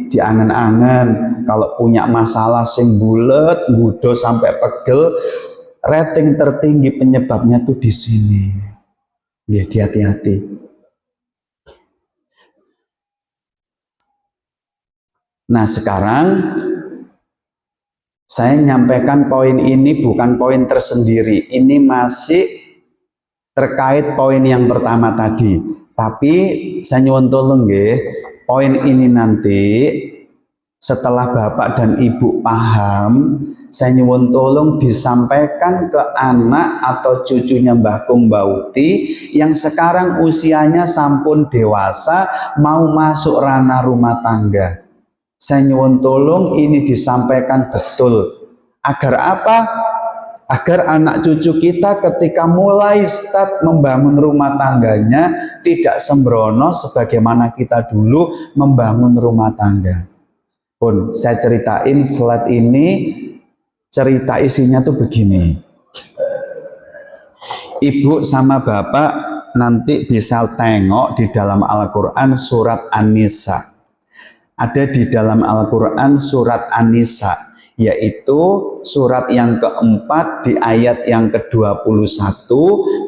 A: diangen-angen. Kalau punya masalah sing bulet, budo sampai pegel, rating tertinggi penyebabnya tuh di sini. Ya, hati-hati. Nah, sekarang saya nyampaikan poin ini bukan poin tersendiri. Ini masih terkait poin yang pertama tadi. Tapi saya nyuwun tolong nggih, poin ini nanti setelah Bapak dan Ibu paham, saya nyuwun tolong disampaikan ke anak atau cucunya Mbah Kung Bauti yang sekarang usianya sampun dewasa mau masuk ranah rumah tangga. Saya nyuwun tolong ini disampaikan betul. Agar apa? Agar anak cucu kita ketika mulai start membangun rumah tangganya tidak sembrono sebagaimana kita dulu membangun rumah tangga. Pun saya ceritain slide ini, cerita isinya tuh begini. Ibu sama bapak nanti bisa tengok di dalam Al-Quran surat An-Nisa. Ada di dalam Al-Quran surat An-Nisa, yaitu surat yang keempat di ayat yang ke-21,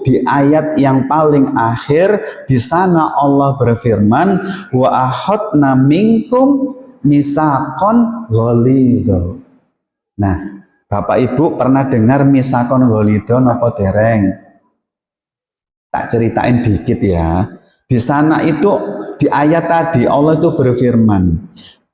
A: di ayat yang paling akhir. Di sana Allah berfirman, wa ahadna minkum misaqon ghalidho. Nah, Bapak Ibu pernah dengar misaqon ghalidho napa dereng? Tak ceritain dikit ya. Di sana itu di ayat tadi Allah itu berfirman,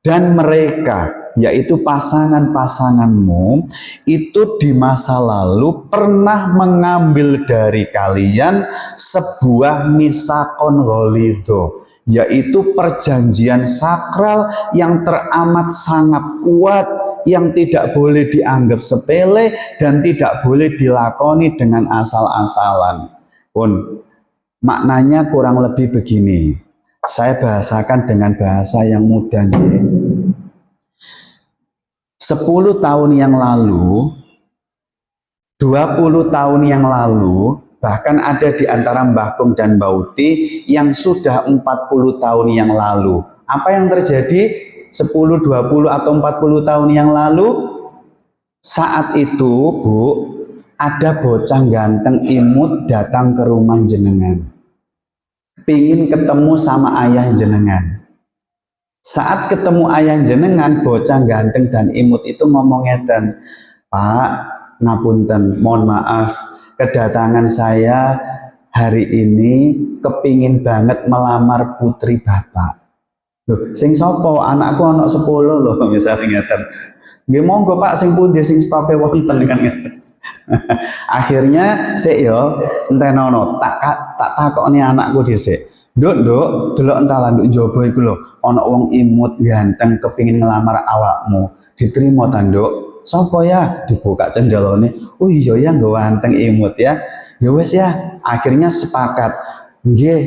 A: dan mereka yaitu pasangan-pasanganmu itu di masa lalu pernah mengambil dari kalian sebuah misaqon ghalidho, yaitu perjanjian sakral yang teramat sangat kuat, yang tidak boleh dianggap sepele dan tidak boleh dilakoni dengan asal-asalan. Pun maknanya kurang lebih begini. Saya bahasakan dengan bahasa yang mudah. 10 tahun yang lalu, 20 tahun yang lalu, bahkan ada di antara Mbah Kung dan Bauti yang sudah 40 tahun yang lalu. Apa yang terjadi 10, 20 atau 40 tahun yang lalu? Saat itu, Bu, ada bocah ganteng imut datang ke rumah jenengan. Pingin ketemu sama ayah jenengan. Saat ketemu ayah jenengan, bocah ganteng dan imut itu ngomong ngeten, Pak, ngapunten, mohon maaf, kedatangan saya hari ini kepingin banget melamar putri Bapak. Loh, sing sopo? Anakku anak 10 loh, misalnya ngeten. Nggih monggo Pak, sing pundi sing stoke wonten kan ngeten. Akhirnya sik yo entenono tak takokne anakku dhisik. Nduk, delok entalan nduk njaba iku lho, ana wong imut ganteng kepingin ngelamar awakmu. Diterima ta, Nduk? Sapa ya? Dibuka cendelone. Oh iya ya, nggo ganteng imut ya. Ya wis ya, akhirnya sepakat. Nggih,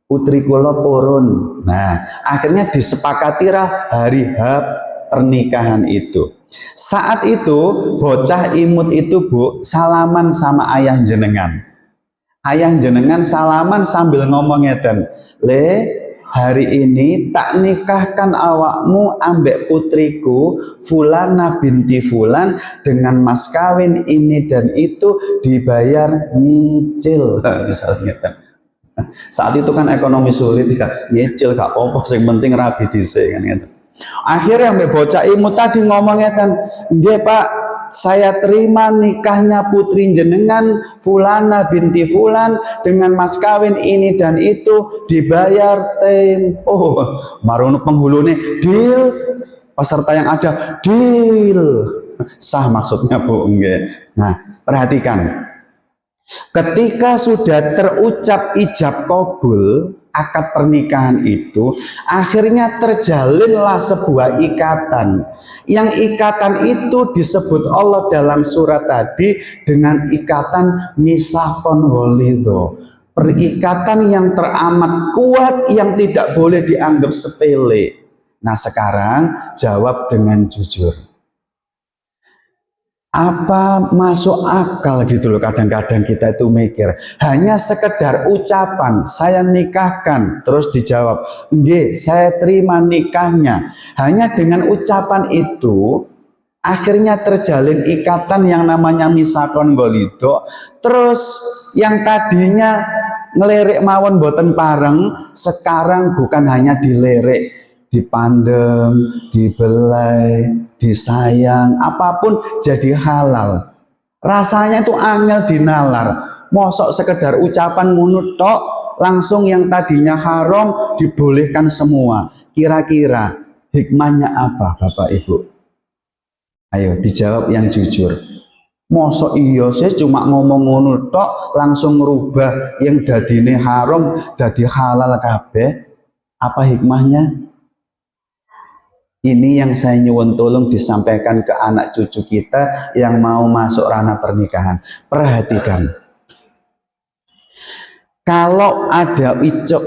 A: putri kula purun. Nah, akhirnya disepakatilah hari H pernikahan itu. Saat itu bocah imut itu Bu salaman sama ayah jenengan. Ayah jenengan salaman sambil ngomong ngeten, "Le, hari ini tak nikahkan awakmu ambek putriku Fulana binti Fulan dengan mas kawin ini dan itu dibayar nyicil." Misalnya saat itu kan ekonomi sulit ya, nyicil gak apa-apa, yang penting rabi dhisik kan gitu. Akhirnya mbak bocah imut tadi ngomongnya kan, "Nggih Pak, saya terima nikahnya putri jenengan Fulana binti Fulan dengan mas kawin ini dan itu dibayar tempo." Marunu penghulunya deal, peserta yang ada deal, sah maksudnya Bu. Nggih. Nah perhatikan, ketika sudah terucap ijab kabul akad pernikahan itu, akhirnya terjalinlah sebuah ikatan. Yang ikatan itu disebut Allah dalam surat tadi dengan ikatan misakon ghalidho. Perikatan yang teramat kuat yang tidak boleh dianggap sepele. Nah sekarang jawab dengan jujur. Apa masuk akal gitu loh, kadang-kadang kita itu mikir hanya sekedar ucapan saya nikahkan terus dijawab nggih saya terima nikahnya. Hanya dengan ucapan itu akhirnya terjalin ikatan yang namanya misakon ghalidho. Terus yang tadinya ngelirik mawon boten pareng sekarang bukan hanya dilirik, dipandang, dibelai, disayang, apapun jadi halal. Rasanya itu angel dinalar. Mosok sekedar ucapan munut tok langsung yang tadinya haram dibolehkan semua. Kira-kira hikmahnya apa Bapak Ibu? Ayo dijawab yang jujur. Mosok iya sih cuma ngomong munut tok langsung ngerubah yang dadine haram jadi halal kabeh. Apa hikmahnya? Ini yang saya nyuwun tolong disampaikan ke anak cucu kita yang mau masuk ranah pernikahan. Perhatikan. Kalau ada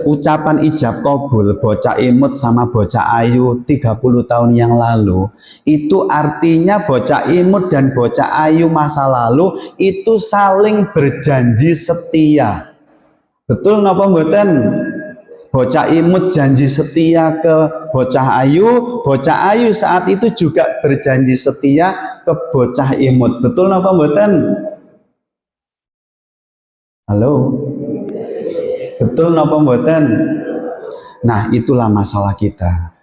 A: ucapan ijab kabul bocah imut sama bocah ayu 30 tahun yang lalu, itu artinya bocah imut dan bocah ayu masa lalu itu saling berjanji setia. Betul napa mboten? Bocah imut janji setia ke bocah ayu saat itu juga berjanji setia ke bocah imut. Betul napa mboten? Halo? Betul napa mboten? Nah, itulah masalah kita.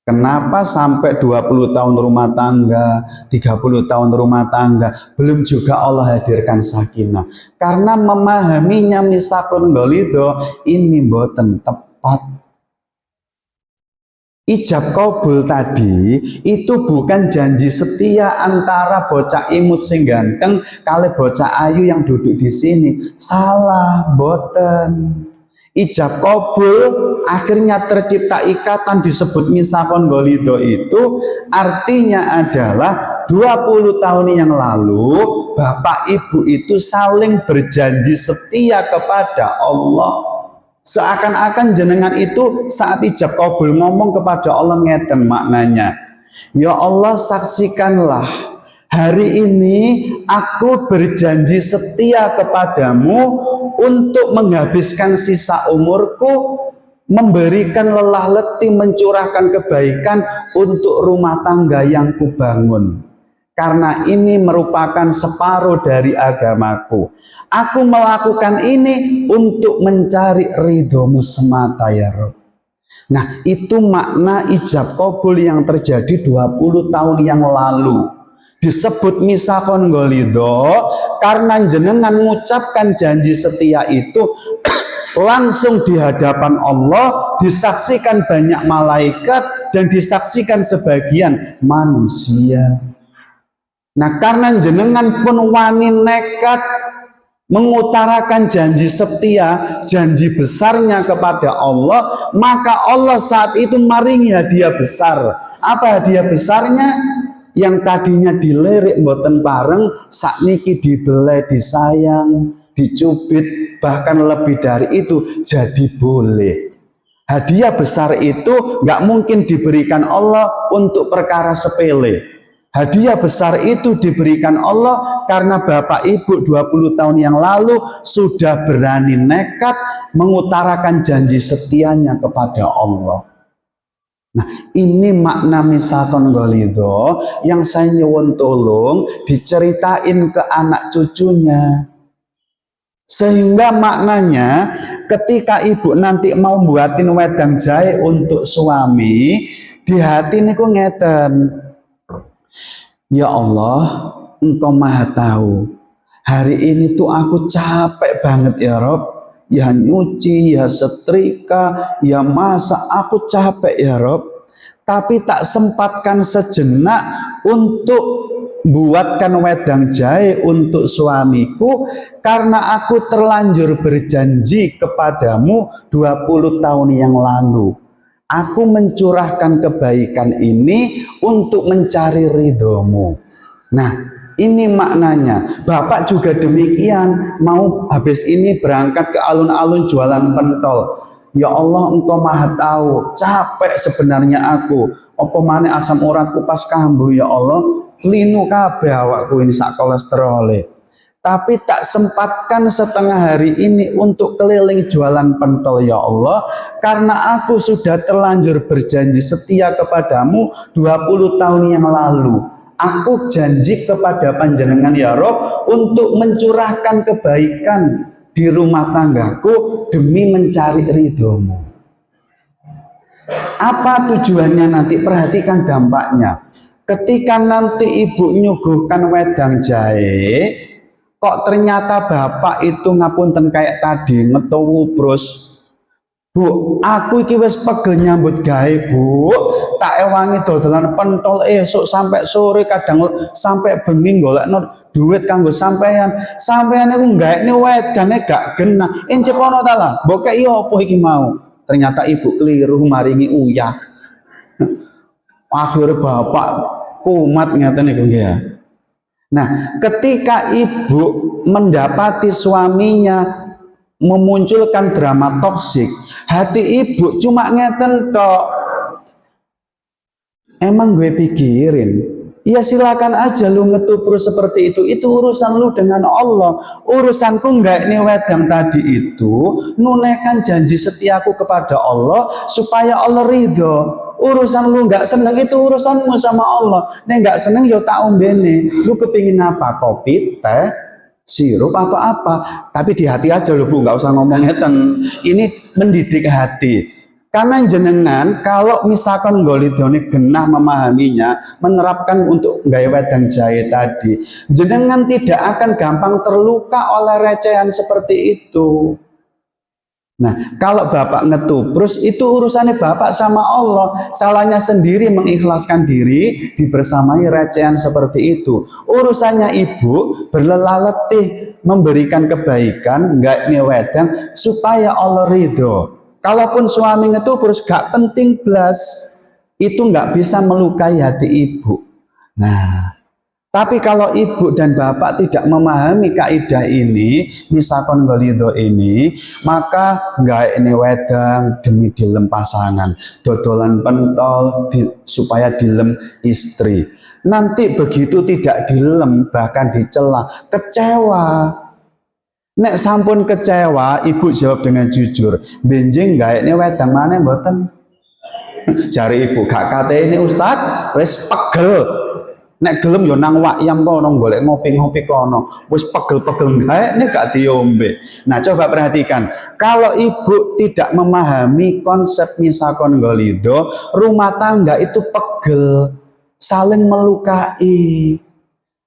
A: Kenapa sampai 20 tahun rumah tangga, 30 tahun rumah tangga, belum juga Allah hadirkan sakinah? Karena memahaminya misakon ghalidho ini mboten tepat. Ijab kabul tadi itu bukan janji setia antara bocah imut sing ganteng kali bocah ayu yang duduk di sini. Salah, mboten. Ijab kabul akhirnya tercipta ikatan disebut misakon ghalidho itu artinya adalah 20 tahun yang lalu bapak ibu itu saling berjanji setia kepada Allah. Seakan-akan jenengan itu saat ijab kabul ngomong kepada Allah ngeten maknanya, "Ya Allah, saksikanlah hari ini aku berjanji setia kepadamu untuk menghabiskan sisa umurku, memberikan lelah letih, mencurahkan kebaikan untuk rumah tangga yang kubangun. Karena ini merupakan separuh dari agamaku. Aku melakukan ini untuk mencari ridhomu semata ya Rabb." Nah, itu makna ijab kabul yang terjadi 20 tahun yang lalu. Disebut misakon ghalidho karena jenengan mengucapkan janji setia itu langsung di hadapan Allah, disaksikan banyak malaikat dan disaksikan sebagian manusia. Nah, karena jenengan pun wani nekat mengutarakan janji setia, janji besarnya kepada Allah, maka Allah saat itu maringi hadiah besar. Apa hadiah besarnya? Yang tadinya dilirik mboten bareng, sakniki dibelai, disayang, dicubit, bahkan lebih dari itu jadi boleh. Hadiah besar itu nggak mungkin diberikan Allah untuk perkara sepele. Hadiah besar itu diberikan Allah karena Bapak Ibu 20 tahun yang lalu sudah berani nekat mengutarakan janji setianya kepada Allah. Nah, ini makna misakon golido yang saya nyuwun tolong diceritain ke anak cucunya. Sehingga maknanya ketika ibu nanti mau buatin wedang jahe untuk suami, di hati niku ngeten. Ya Allah, Engkau Maha Tahu. Hari ini tuh aku capek banget ya Rob. Ya nyuci, ya setrika, ya masak, aku capek ya Rob. Tapi tak sempatkan sejenak untuk buatkan wedang jahe untuk suamiku karena aku terlanjur berjanji kepadamu 20 tahun yang lalu. Aku mencurahkan kebaikan ini untuk mencari ridhomu. Nah, ini maknanya. Bapak juga demikian, mau habis ini berangkat ke alun-alun jualan pentol. Ya Allah, Engkau Maha Tahu, capek sebenarnya aku. Apa maneh asam uratku pas kambuh ya Allah, linu kabeh awakku ini sak kolesterole. Tapi tak sempatkan setengah hari ini untuk keliling jualan pentol ya Allah, karena aku sudah terlanjur berjanji setia kepadamu 20 tahun yang lalu. Aku janji kepada panjenengan ya Rob untuk mencurahkan kebaikan di rumah tanggaku demi mencari ridhomu. Apa tujuannya nanti? Perhatikan dampaknya. Ketika nanti ibu nyuguhkan wedang jahe, kok ternyata bapak itu ngapunten kayak tadi ngetuwu bros. Bu, aku iki wis pegel nyambut gawe, Bu. Tak ewangi dodolan pentol esuk sampai sore, kadang sampai bengi golekno duit kanggo sampean. Sampean iku gaekne wedane gak genah. Encep ono ta lah, mbok kei opo iki mau? Ternyata ibu keliru maringi uyah. Akhirnya bapak kumat ngeten niku nggih ya. Nah, ketika ibu mendapati suaminya memunculkan drama toksik, hati ibu cuma ngeten tok. Emang gue pikirin, ya silakan aja lu ngetupru seperti itu urusan lu dengan Allah. Urusanku enggak ini wedang tadi itu nunaikan janji setiaku kepada Allah supaya Allah ridho. Urusan lu nggak seneng itu urusanmu sama Allah. Nek nggak seneng yo tak ombene. Lu kepingin apa? Kopi, teh, sirup atau apa? Tapi di hati aja lu Bu, nggak usah ngomong ngeten. Ini mendidik hati. Karena jenengan kalau misalkan golidone genah memahaminya, menerapkan untuk gaya wedang jahe tadi, jenengan tidak akan gampang terluka oleh recehan seperti itu. Nah, kalau bapak ngetubrus itu urusannya bapak sama Allah. Salahnya sendiri mengikhlaskan diri dibersamai recehan seperti itu. Urusannya ibu berlelah letih memberikan kebaikan, enggak wedang supaya Allah ridho. Kalaupun suami ngetubrus gak penting blas, itu nggak bisa melukai hati ibu. Nah, tapi kalau ibu dan bapak tidak memahami kaidah ini, misalkan golido ini, maka nggak ini wedang demi dilem pasangan, dodolan pentol supaya dilem istri. Nanti begitu tidak dilem, bahkan dicela, kecewa. Nek sampun kecewa, ibu jawab dengan jujur, benjing nggak ini wedang mana mboten? Cari ibu gak kate ini Ustad, wes pegel. Nek gelem yo nang wakyam kono golek ngopi-ngopi kono. Wis pegel-pegel gae nek gak diombe. Nah, coba perhatikan. Kalau ibu tidak memahami konsep misakon golido, rumah tangga itu pegel, saling melukai.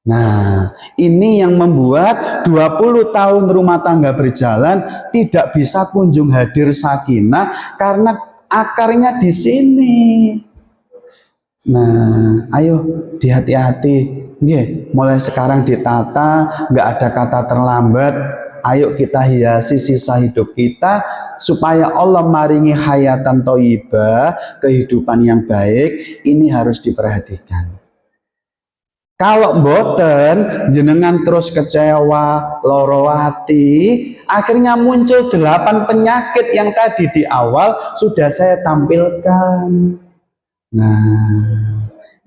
A: Nah, ini yang membuat 20 tahun rumah tangga berjalan tidak bisa kunjung hadir sakinah karena akarnya di sini. Nah, ayo dihati-hati, mulai sekarang ditata, nggak ada kata terlambat. Ayo kita hiasi sisa hidup kita supaya Allah maringi hayatan thayyibah, kehidupan yang baik. Ini harus diperhatikan. Kalau mboten jenengan terus kecewa, loro hati, akhirnya muncul 8 penyakit yang tadi di awal sudah saya tampilkan. Nah,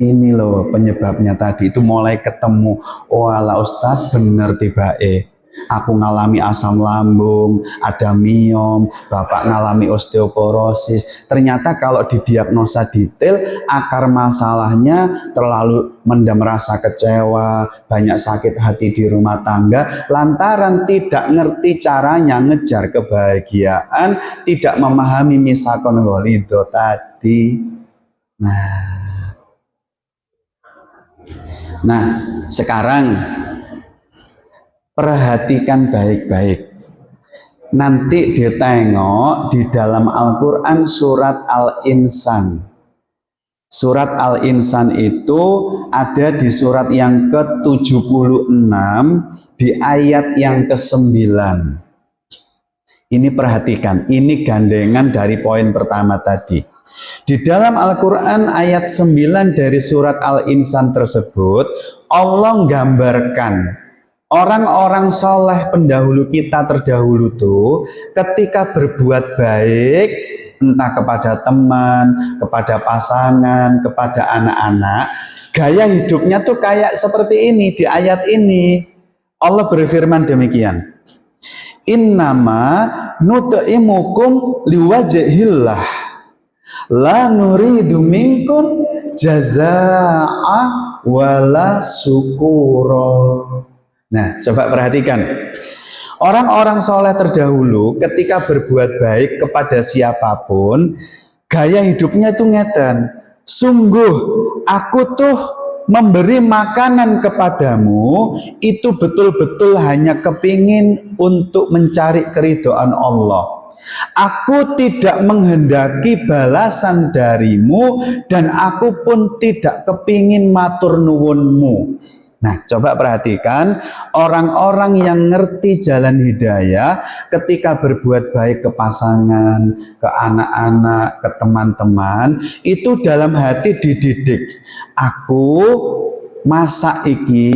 A: ini loh penyebabnya tadi itu mulai ketemu. Oh ala Ustadz bener tiba aku ngalami asam lambung, ada miom, bapak ngalami osteoporosis. Ternyata kalau didiagnosa detail, akar masalahnya terlalu merasa kecewa, banyak sakit hati di rumah tangga, lantaran tidak ngerti caranya ngejar kebahagiaan, tidak memahami misakon ghalido tadi. Nah, sekarang perhatikan baik-baik. Nanti ditengok di dalam Al-Quran surat Al-Insan. Surat Al-Insan itu ada di surat yang ke-76 di ayat yang ke-9. Ini perhatikan, ini gandengan dari poin pertama tadi. Di dalam Al-Quran ayat 9 dari surat Al-Insan tersebut, Allah menggambarkan orang-orang soleh pendahulu kita terdahulu tuh ketika berbuat baik, entah kepada teman, kepada pasangan, kepada anak-anak, gaya hidupnya tuh kayak seperti ini di ayat ini. Allah berfirman demikian. Innama nut'imukum liwajhillah la nuridu minkum jazaa'a wala syukura. Nah, coba perhatikan. Orang-orang soleh terdahulu ketika berbuat baik kepada siapapun, gaya hidupnya itu ngeten. Sungguh, aku tuh memberi makanan kepadamu itu betul-betul hanya kepingin untuk mencari keridhaan Allah. Aku tidak menghendaki balasan darimu dan aku pun tidak kepingin matur nuwunmu. Nah, coba perhatikan orang-orang yang ngerti jalan hidayah ketika berbuat baik ke pasangan, ke anak-anak, ke teman-teman, itu dalam hati dididik. Aku masa iki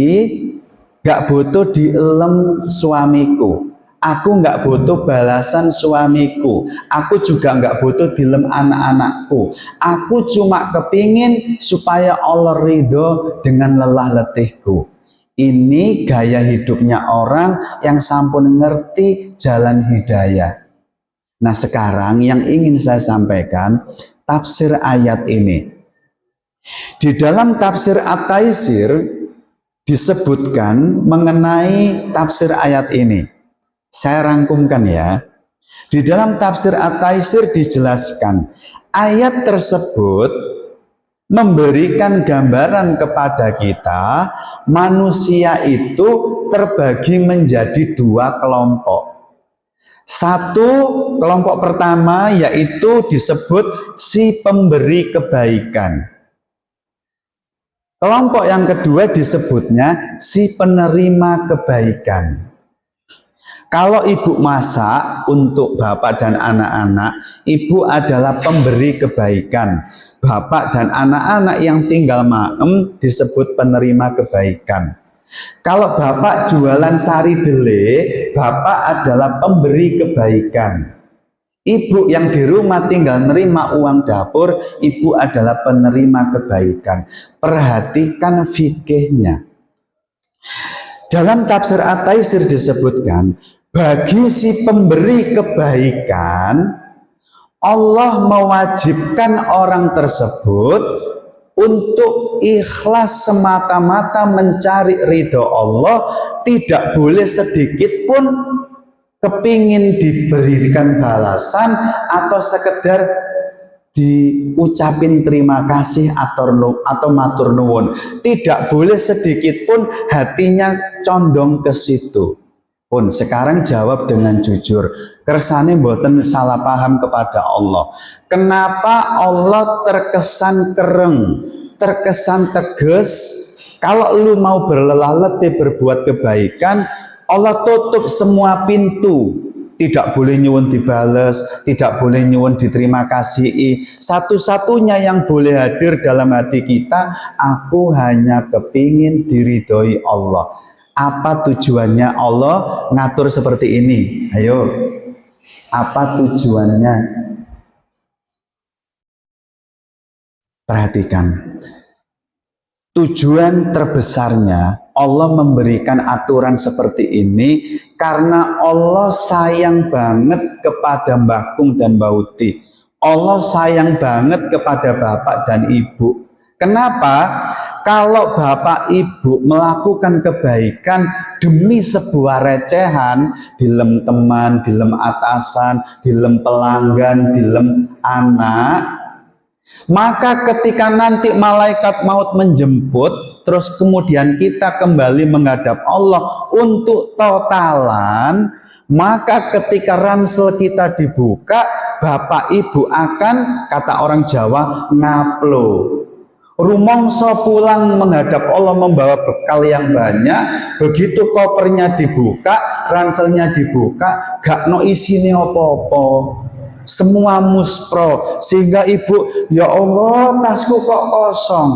A: gak butuh dielem suamiku. Aku nggak butuh balasan suamiku. Aku juga nggak butuh dilem anak-anakku. Aku cuma kepingin supaya Allah ridho dengan lelah letihku. Ini gaya hidupnya orang yang sampun ngerti jalan hidayah. Nah sekarang yang ingin saya sampaikan tafsir ayat ini. Di dalam tafsir At-Taisir disebutkan mengenai tafsir ayat ini. Saya rangkumkan ya. Di dalam tafsir At-Taisir dijelaskan ayat tersebut memberikan gambaran kepada kita manusia itu terbagi menjadi 2 kelompok. Satu kelompok pertama yaitu disebut si pemberi kebaikan. Kelompok yang kedua disebutnya si penerima kebaikan. Kalau ibu masak untuk bapak dan anak-anak, ibu adalah pemberi kebaikan. Bapak dan anak-anak yang tinggal maem disebut penerima kebaikan. Kalau bapak jualan sari dele, bapak adalah pemberi kebaikan. Ibu yang di rumah tinggal menerima uang dapur, ibu adalah penerima kebaikan. Perhatikan fikihnya. Dalam tafsir At-Taisir disebutkan, bagi si pemberi kebaikan, Allah mewajibkan orang tersebut untuk ikhlas semata-mata mencari ridho Allah, tidak boleh sedikit pun kepingin diberikan balasan atau sekedar diucapin terima kasih atau matur nuwun. Tidak boleh sedikit pun hatinya condong ke situ. Pun sekarang jawab dengan jujur, kersane mboten salah paham kepada Allah. Kenapa Allah terkesan kereng, terkesan tegas? Kalau lu mau berlelah letih berbuat kebaikan, Allah tutup semua pintu. tidak boleh nyuwun dibales, tidak boleh nyuwun diterima kasih. Satu-satunya yang boleh hadir dalam hati kita, aku hanya kepingin diridhoi Allah. Apa tujuannya Allah ngatur seperti ini? Ayo, apa tujuannya? Perhatikan. Tujuan terbesarnya Allah memberikan aturan seperti ini karena Allah sayang banget kepada Mbah Kung dan Mbah Uti. Allah sayang banget kepada bapak dan ibu. Kenapa? Kalau bapak ibu melakukan kebaikan demi sebuah recehan, dilem teman, dilem atasan, dilem pelanggan, dilem anak, maka ketika nanti malaikat maut menjemput, terus kemudian kita kembali menghadap Allah untuk totalan, maka ketika ransel kita dibuka, bapak ibu akan, kata orang Jawa, ngaplo. Rumongso pulang menghadap Allah membawa bekal yang banyak. Begitu kopernya dibuka, ranselnya dibuka, gak no isine opo-opo, semua muspro, sehingga ibu, ya Allah, tasku kok kosong,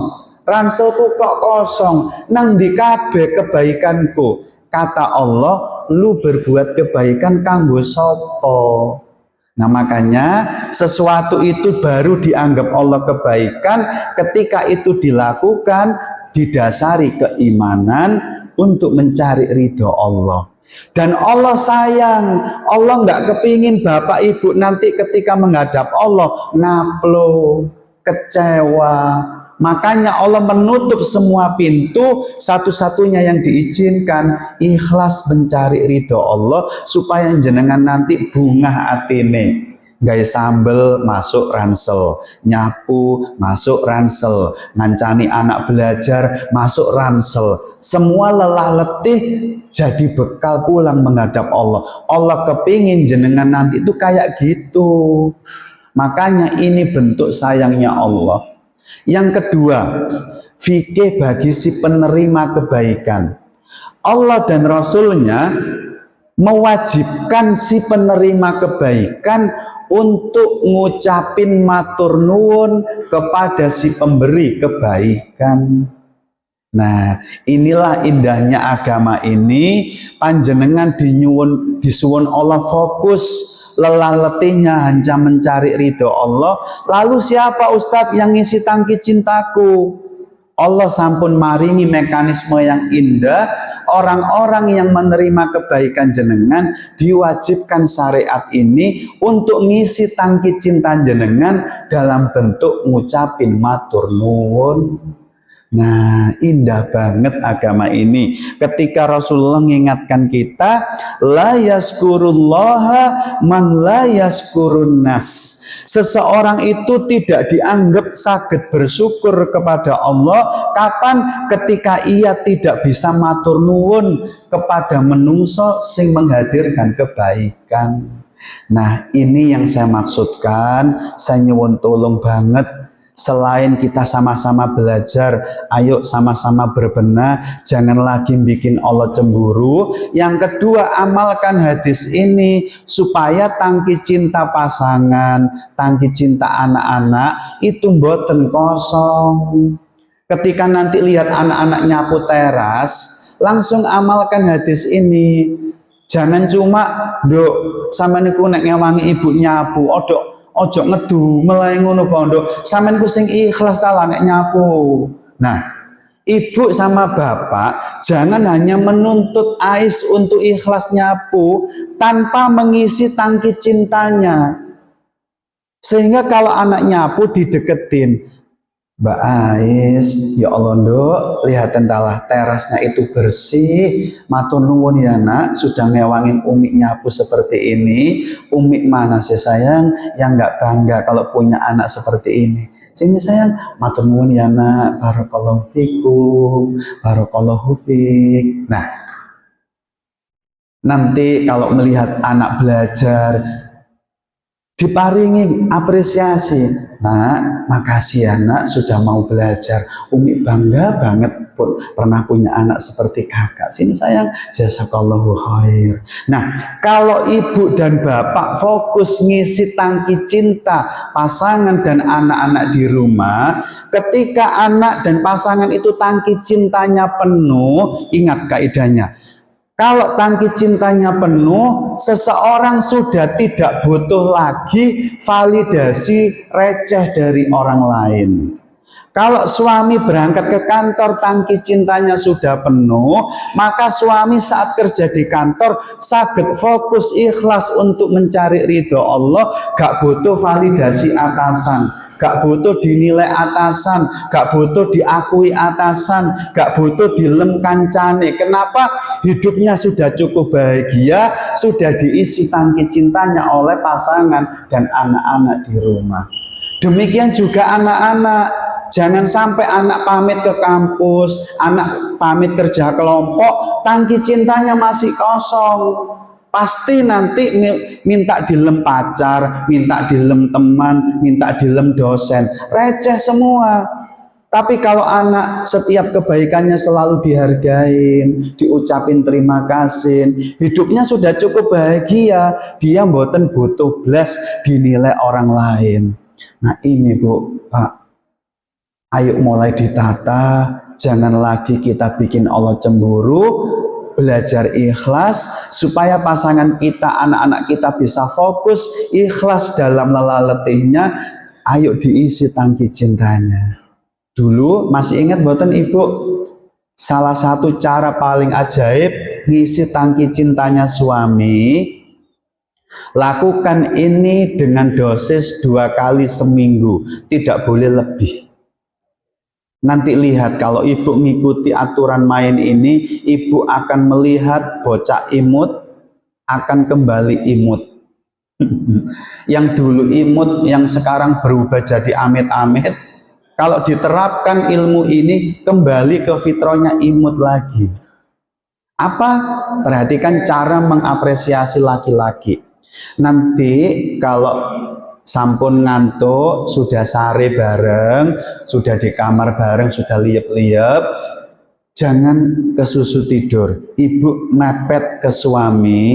A: ranselku kok kosong, nang di kabeh kebaikanku. Kata Allah, lu berbuat kebaikan kanggo sopo. Nah makanya sesuatu itu baru dianggap Allah kebaikan ketika itu dilakukan didasari keimanan untuk mencari ridho Allah. Dan Allah sayang, Allah nggak kepingin bapak ibu nanti ketika menghadap Allah ngaplo, kecewa. Makanya Allah menutup semua pintu, satu-satunya yang diizinkan ikhlas mencari ridho Allah supaya jenengan nanti bungah atine. Gaya sambel masuk ransel, nyapu masuk ransel, ngancani anak belajar masuk ransel. Semua lelah letih jadi bekal pulang menghadap Allah. Allah kepingin jenengan nanti itu kayak gitu. Makanya ini bentuk sayangnya Allah. Yang kedua, fikih bagi si penerima kebaikan. Allah dan Rasulnya mewajibkan si penerima kebaikan untuk ngucapin matur nuwun kepada si pemberi kebaikan. Nah, inilah indahnya agama ini. Panjenengan disuwun Allah fokus, lelah letihnya hanya mencari ridho Allah. Lalu siapa Ustadz yang ngisi tangki cintaku? Allah sampun maringi mekanisme yang indah. Orang-orang yang menerima kebaikan jenengan diwajibkan syariat ini untuk ngisi tangki cinta jenengan dalam bentuk ngucapin matur nuwun. Nah, indah banget agama ini. Ketika Rasulullah mengingatkan kita, la yaskurullaha man la yaskurun nas. Seseorang itu tidak dianggap saged bersyukur kepada Allah kapan? Ketika ia tidak bisa matur nuwun kepada menungso sing menghadirkan kebaikan. Nah, ini yang saya maksudkan. Saya nyuwun tolong banget. Selain kita sama-sama belajar, ayo sama-sama berbenah, jangan lagi bikin Allah cemburu. Yang kedua, amalkan hadis ini supaya tangki cinta pasangan, tangki cinta anak-anak itu mboten kosong. Ketika nanti lihat anak-anak nyapu teras, langsung amalkan hadis ini. Jangan cuma, "Nduk, sampeyan niku nek ngewangi ibu nyapu, ojo ngedu mulai ngono pondok, sampean ku sing ikhlas ta nek nyapu." Nah, ibu sama bapak jangan hanya menuntut Ais untuk ikhlas nyapu tanpa mengisi tangki cintanya. Sehingga kalau anak nyapu dideketin, "Mbak Ais, ya Allah nduk, lihat entahlah terasnya itu bersih. Matur nuwun ya nak, sudah ngewangin Umi nyapu seperti ini. Umi mana sih sayang yang nggak bangga kalau punya anak seperti ini. Sini sayang, matur nuwun ya nak, barakallahu fikum, barakallahu fik." Nah, nanti kalau melihat anak belajar diparingi apresiasi. Nak, makasih ya nak sudah mau belajar. Umi bangga banget pernah punya anak seperti kakak. Sini sayang, jazakallahu khair. Nah, kalau ibu dan bapak fokus ngisi tangki cinta pasangan dan anak-anak di rumah, ketika anak dan pasangan itu tangki cintanya penuh, ingat kaidahnya. Kalau tangki cintanya penuh, seseorang sudah tidak butuh lagi validasi receh dari orang lain. Kalau suami berangkat ke kantor, tangki cintanya sudah penuh, maka suami saat kerja di kantor saged fokus ikhlas untuk mencari ridho Allah, gak butuh validasi atasan, gak butuh dinilai atasan, gak butuh diakui atasan, gak butuh dilem kancane. Kenapa? Hidupnya sudah cukup bahagia, sudah diisi tangki cintanya oleh pasangan dan anak-anak di rumah. Demikian juga anak-anak. Jangan sampai anak pamit ke kampus, anak pamit kerja kelompok, tangki cintanya masih kosong. Pasti nanti minta dilem pacar, minta dilem teman, minta dilem dosen. Receh semua. Tapi kalau anak setiap kebaikannya selalu dihargain, diucapin terima kasih, hidupnya sudah cukup bahagia, dia mboten butuh blas dinilai orang lain. Nah ini Bu, Pak, ayo mulai ditata, jangan lagi kita bikin Allah cemburu, belajar ikhlas supaya pasangan kita, anak-anak kita bisa fokus ikhlas dalam lelah letihnya. Ayo diisi tangki cintanya. Dulu masih ingat boten Ibu, salah satu cara paling ajaib ngisi tangki cintanya suami, lakukan ini dengan dosis 2 kali seminggu, tidak boleh lebih. Nanti lihat kalau ibu mengikuti aturan main ini, ibu akan melihat bocah imut akan kembali imut. Yang dulu imut, yang sekarang berubah jadi amit-amit. Kalau diterapkan ilmu ini, kembali ke fitrahnya imut lagi. Apa? Perhatikan cara mengapresiasi laki-laki. Nanti kalau sampun ngantuk, sudah sare bareng, sudah di kamar bareng, sudah liep-liep, jangan kesusu tidur. Ibu mepet ke suami,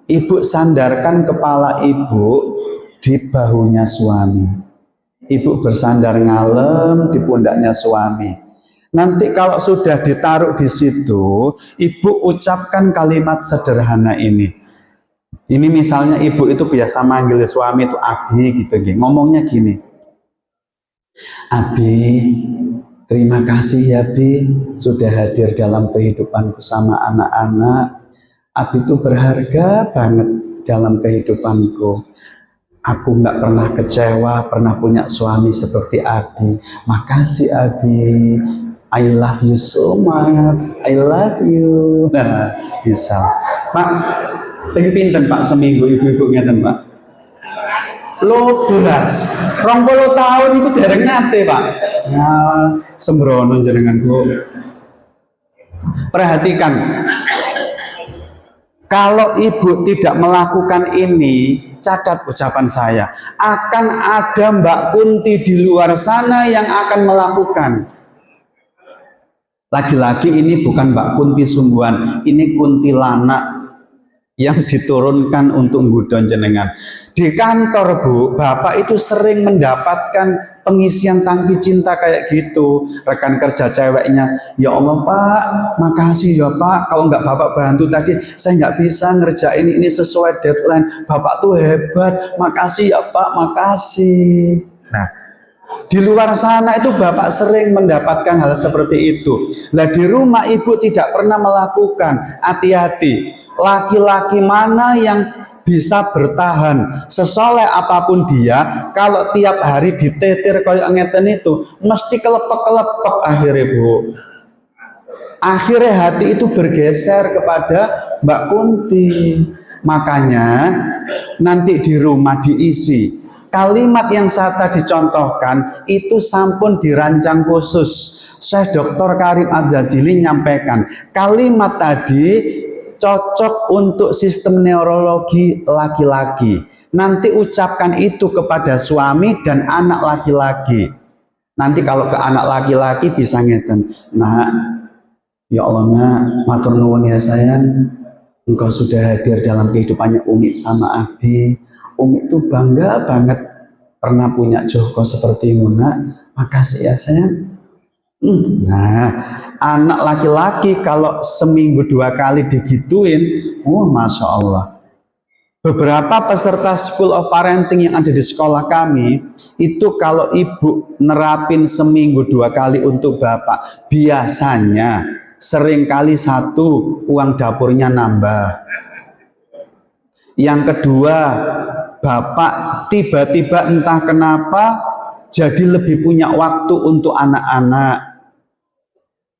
A: ibu sandarkan kepala ibu di bahunya suami. Ibu bersandar ngalem di pundaknya suami. Nanti kalau sudah ditaruh di situ, ibu ucapkan kalimat sederhana ini. Ini misalnya ibu itu biasa manggil suami itu Abi gitu, ngomongnya gini, Abi, terima kasih ya Bi sudah hadir dalam kehidupanku sama anak-anak. Abi itu berharga banget dalam kehidupanku. Aku nggak pernah kecewa, pernah punya suami seperti Abi. Makasih Abi, I love you so much, I love you. Nah, bisa, Pak. Sing pinten Pak seminggu ibu-ibu ngeten Pak? Lo 20 tahun itu dereng nate Pak. Nah, sembrono jenengan Bu. Perhatikan, kalau ibu tidak melakukan ini, catat ucapan saya, akan ada Mbak Kunti di luar sana yang akan melakukan. Lagi-lagi ini bukan Mbak Kunti sungguhan, ini kuntilanak yang diturunkan untuk ngudon jenengan. Di kantor Bu, Bapak itu sering mendapatkan pengisian tangki cinta kayak gitu. Rekan kerja ceweknya, ya Allah Pak, makasih ya Pak, kalau nggak Bapak bantu tadi, saya nggak bisa ngerjain ini sesuai deadline. Bapak tuh hebat, makasih ya Pak, makasih. Nah, di luar sana itu Bapak sering mendapatkan hal seperti itu. Nah, di rumah Ibu tidak pernah melakukan. Hati-hati. Laki-laki mana yang bisa bertahan sesoleh apapun dia, kalau tiap hari ditetir kayak ngeten itu mesti kelepek-kelepek akhirnya Bu. Akhirnya hati itu bergeser kepada Mbak Kunti. Makanya nanti di rumah diisi kalimat yang saya tadi contohkan itu sampun dirancang khusus. Syekh Dr. Karim Az-Zajili nyampaikan kalimat tadi cocok untuk sistem neurologi laki-laki. nanti ucapkan itu kepada suami dan anak laki-laki. Nanti kalau ke anak laki-laki bisa ngeten, nah ya Allah nak, matur nuwun ya sayang, engkau sudah hadir dalam kehidupannya Umi sama Abi. Umi itu bangga banget pernah punya Joko sepertimu nak, makasih ya sayang. Nah, anak laki-laki kalau seminggu 2 kali digituin, Masya Allah. Beberapa peserta School of Parenting yang ada di sekolah kami, itu kalau ibu nerapin seminggu 2 kali untuk bapak, biasanya seringkali 1, uang dapurnya nambah. Yang kedua, bapak tiba-tiba entah kenapa jadi lebih punya waktu untuk anak-anak.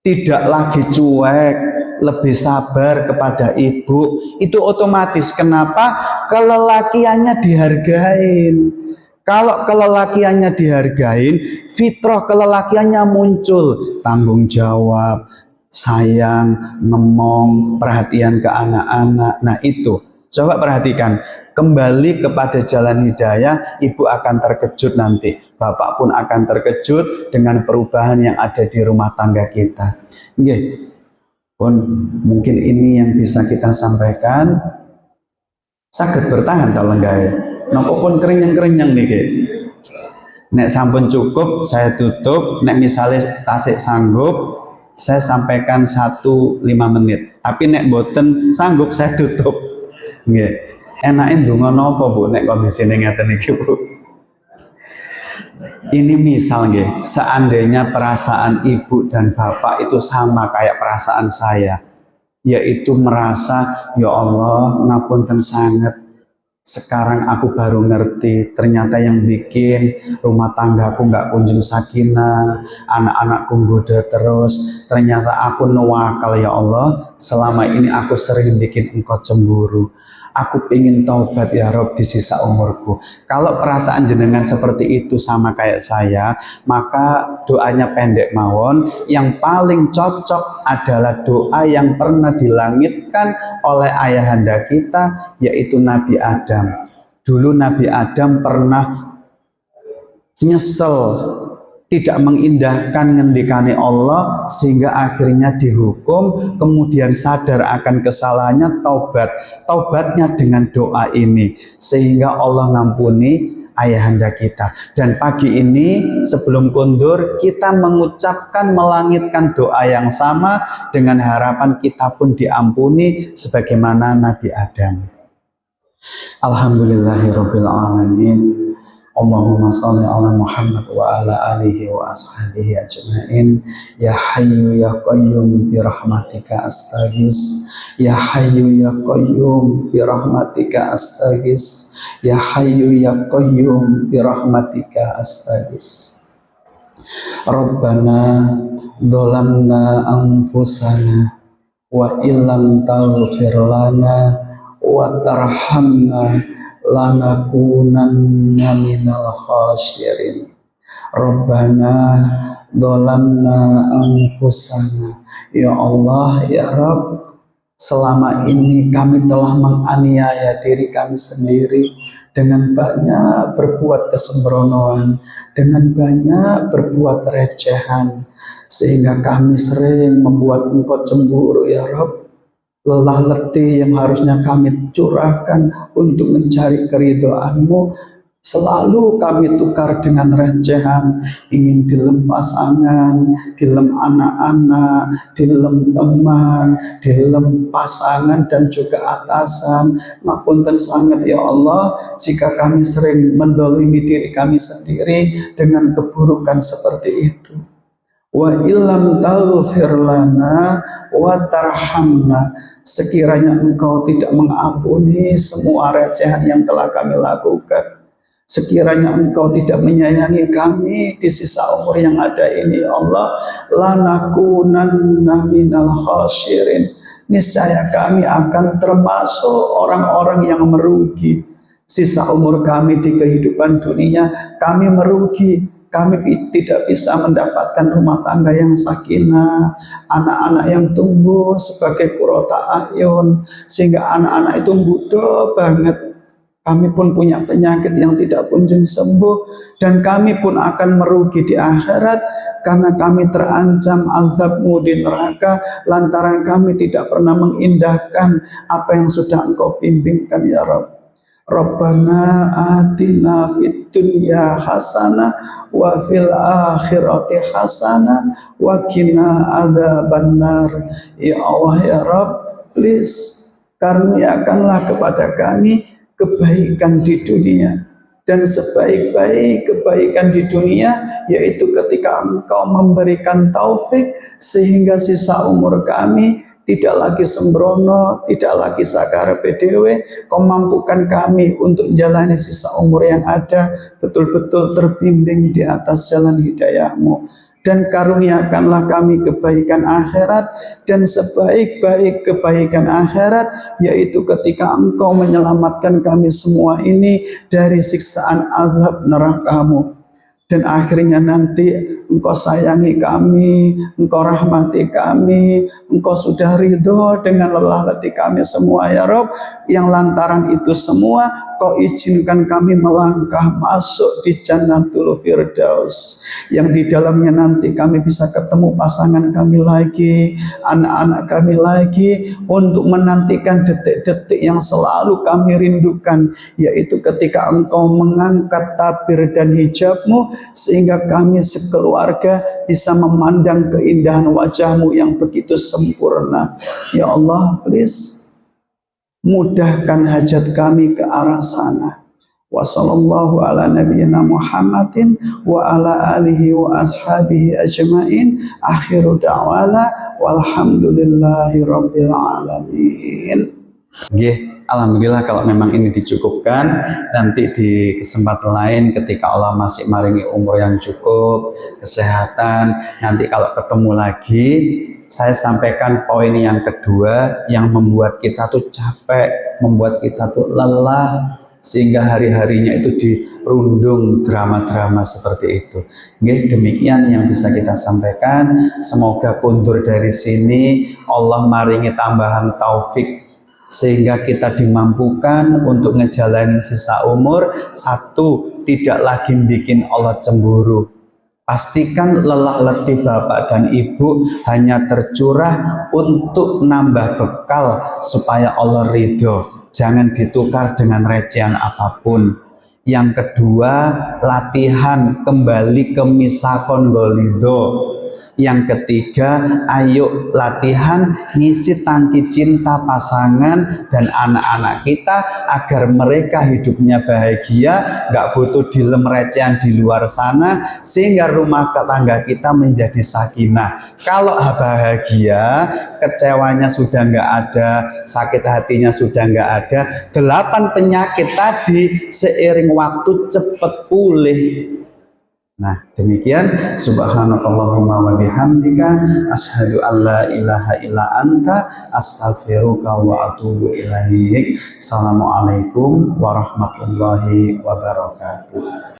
A: Tidak lagi cuek, lebih sabar kepada ibu. Itu otomatis. Kenapa? Kelelakiannya dihargain. Kalau kelelakiannya dihargain, fitrah kelelakiannya muncul. Tanggung jawab, sayang, ngomong, perhatian ke anak-anak. Nah itu, coba perhatikan. Kembali kepada jalan hidayah, ibu akan terkejut nanti. Bapak pun akan terkejut dengan perubahan yang ada di rumah tangga kita. Nggih. Pun mungkin ini yang bisa kita sampaikan. Saged bertahan kalau enggak. Nopo pun kerenyang-kerenyang nih. Nek sampun cukup saya tutup. Nek misalnya tasik sanggup, saya sampaikan 1-5 menit. Tapi nek boten sanggup saya tutup. Nggih. Enake ndonga napa Bu nek kondisine ngeten iki Bu? Ini misal nggih, seandainya perasaan ibu dan bapak itu sama kayak perasaan saya, yaitu merasa ya Allah ngapunten sanget, sekarang aku baru ngerti ternyata yang bikin rumah tanggaku nggak kunjung sakinah, anak-anakku goda terus, ternyata aku nuwakal ya Allah, selama ini aku sering bikin engkau cemburu. Aku ingin taubat ya Rob di sisa umurku. Kalau perasaan jenengan seperti itu sama kayak saya, maka doanya pendek mawon. Yang paling cocok adalah doa yang pernah dilangitkan oleh ayahanda kita, yaitu Nabi Adam. Dulu Nabi Adam pernah nyesel, tidak mengindahkan ngendikane Allah sehingga akhirnya dihukum, kemudian sadar akan kesalahannya, taubatnya dengan doa ini sehingga Allah ngampuni ayahanda kita. Dan pagi ini sebelum kundur kita mengucapkan, melangitkan doa yang sama dengan harapan kita pun diampuni sebagaimana Nabi Adam. Alhamdulillahirabbil alamin. Allahumma sholli ala Muhammad wa ala alihi wa ashabihi ajma'in. Ya hayyu ya qayyum bi rahmatika astaghis. Ya hayyu ya qayyum bi rahmatika astaghis. Ya hayyu ya qayyum bi rahmatika astaghis. Rabbana dzalamna anfusana wa illam taghfir lana wa tarhamna lanakunanna minal khasirin. Rabbana dzalamna anfusana. Ya Allah, ya Rabb, selama ini kami telah menganiaya diri kami sendiri dengan banyak berbuat kesembronoan, dengan banyak berbuat recehan, sehingga kami sering membuat engkau cemburu ya Rabb. Lelah letih yang harusnya kami curahkan untuk mencari keridhaan-Mu selalu kami tukar dengan recehan, ingin dilem pasangan, dilem anak-anak, dilem teman, dilem pasangan dan juga atasan. Ngapunten sangat ya Allah jika kami sering mendolimi diri kami sendiri dengan keburukan seperti itu. Wa illam taghfir lana wa tarhamna, sekiranya engkau tidak mengampuni semua recehan yang telah kami lakukan, sekiranya engkau tidak menyayangi kami di sisa umur yang ada ini ya Allah, lanakunanna minal khasirin, niscaya kami akan termasuk orang-orang yang merugi. Sisa umur kami di kehidupan dunia kami merugi. Kami tidak bisa mendapatkan rumah tangga yang sakinah, anak-anak yang tumbuh sebagai qurrata a'yun, sehingga anak-anak itu muda banget. Kami pun punya penyakit yang tidak kunjung sembuh, dan kami pun akan merugi di akhirat karena kami terancam azab-Mu di neraka lantaran kami tidak pernah mengindahkan apa yang sudah Engkau bimbingkan ya Rabb. Rabbana atina fid dunya hasanah wa fil akhirati hasanah wa qina adzabannar. Ya Allah ya Rabb, please karuniakanlah kepada kami kebaikan di dunia, dan sebaik-baik kebaikan di dunia yaitu ketika Engkau memberikan taufik sehingga sisa umur kami tidak lagi sembrono, tidak lagi sakarepe dhewe. Kau mampukan kami untuk jalani sisa umur yang ada betul-betul terbimbing di atas jalan hidayah-Mu. Dan karuniakanlah kami kebaikan akhirat, dan sebaik-baik kebaikan akhirat yaitu ketika Engkau menyelamatkan kami semua ini dari siksaan azab neraka-Mu. Dan akhirnya nanti Engkau sayangi kami, Engkau rahmati kami, Engkau sudah ridho dengan lelah letih kami semua ya Rob, yang lantaran itu semua Kau izinkan kami melangkah masuk di Jannatul Firdaus, yang di dalamnya nanti kami bisa ketemu pasangan kami lagi, anak-anak kami lagi, untuk menantikan detik-detik yang selalu kami rindukan, yaitu ketika Engkau mengangkat tabir dan hijab-Mu sehingga kami sekeluarga bisa memandang keindahan wajah-Mu yang begitu sempurna. Ya Allah, please mudahkan hajat kami ke arah sana. Wa sallallahu ala nabiyyina Muhammadin wa ala alihi wa ashabihi ajmain. Akhiru da'wana walhamdulillahi rabbil alamin. Nggih, alhamdulillah kalau memang ini dicukupkan, nanti di kesempatan lain ketika Allah masih maringi umur yang cukup, kesehatan, nanti kalau ketemu lagi saya sampaikan poin yang kedua yang membuat kita tuh capek, membuat kita tuh lelah, sehingga hari-harinya itu dirundung drama-drama seperti itu. Nggih, demikian yang bisa kita sampaikan. Semoga kuntur dari sini Allah maringi tambahan taufik sehingga kita dimampukan untuk ngejalanin sisa umur. Satu, tidak lagi bikin Allah cemburu. Pastikan lelah letih Bapak dan Ibu hanya tercurah untuk nambah bekal supaya Allah ridho. Jangan ditukar dengan recehan apapun. Yang kedua, latihan kembali ke misakon golido. Yang ketiga, ayo latihan ngisi tangki cinta pasangan dan anak-anak kita agar mereka hidupnya bahagia, gak butuh dilem recehan di luar sana, sehingga rumah tangga kita menjadi sakinah. Kalau bahagia, kecewanya sudah gak ada, sakit hatinya sudah gak ada, 8 penyakit tadi seiring waktu cepat pulih. Nah, demikian subhanakallahumma wa bihamdika asyhadu an la ilaha illa anta astaghfiruka wa atubu ilaik. Assalamualaikum warahmatullahi wabarakatuh.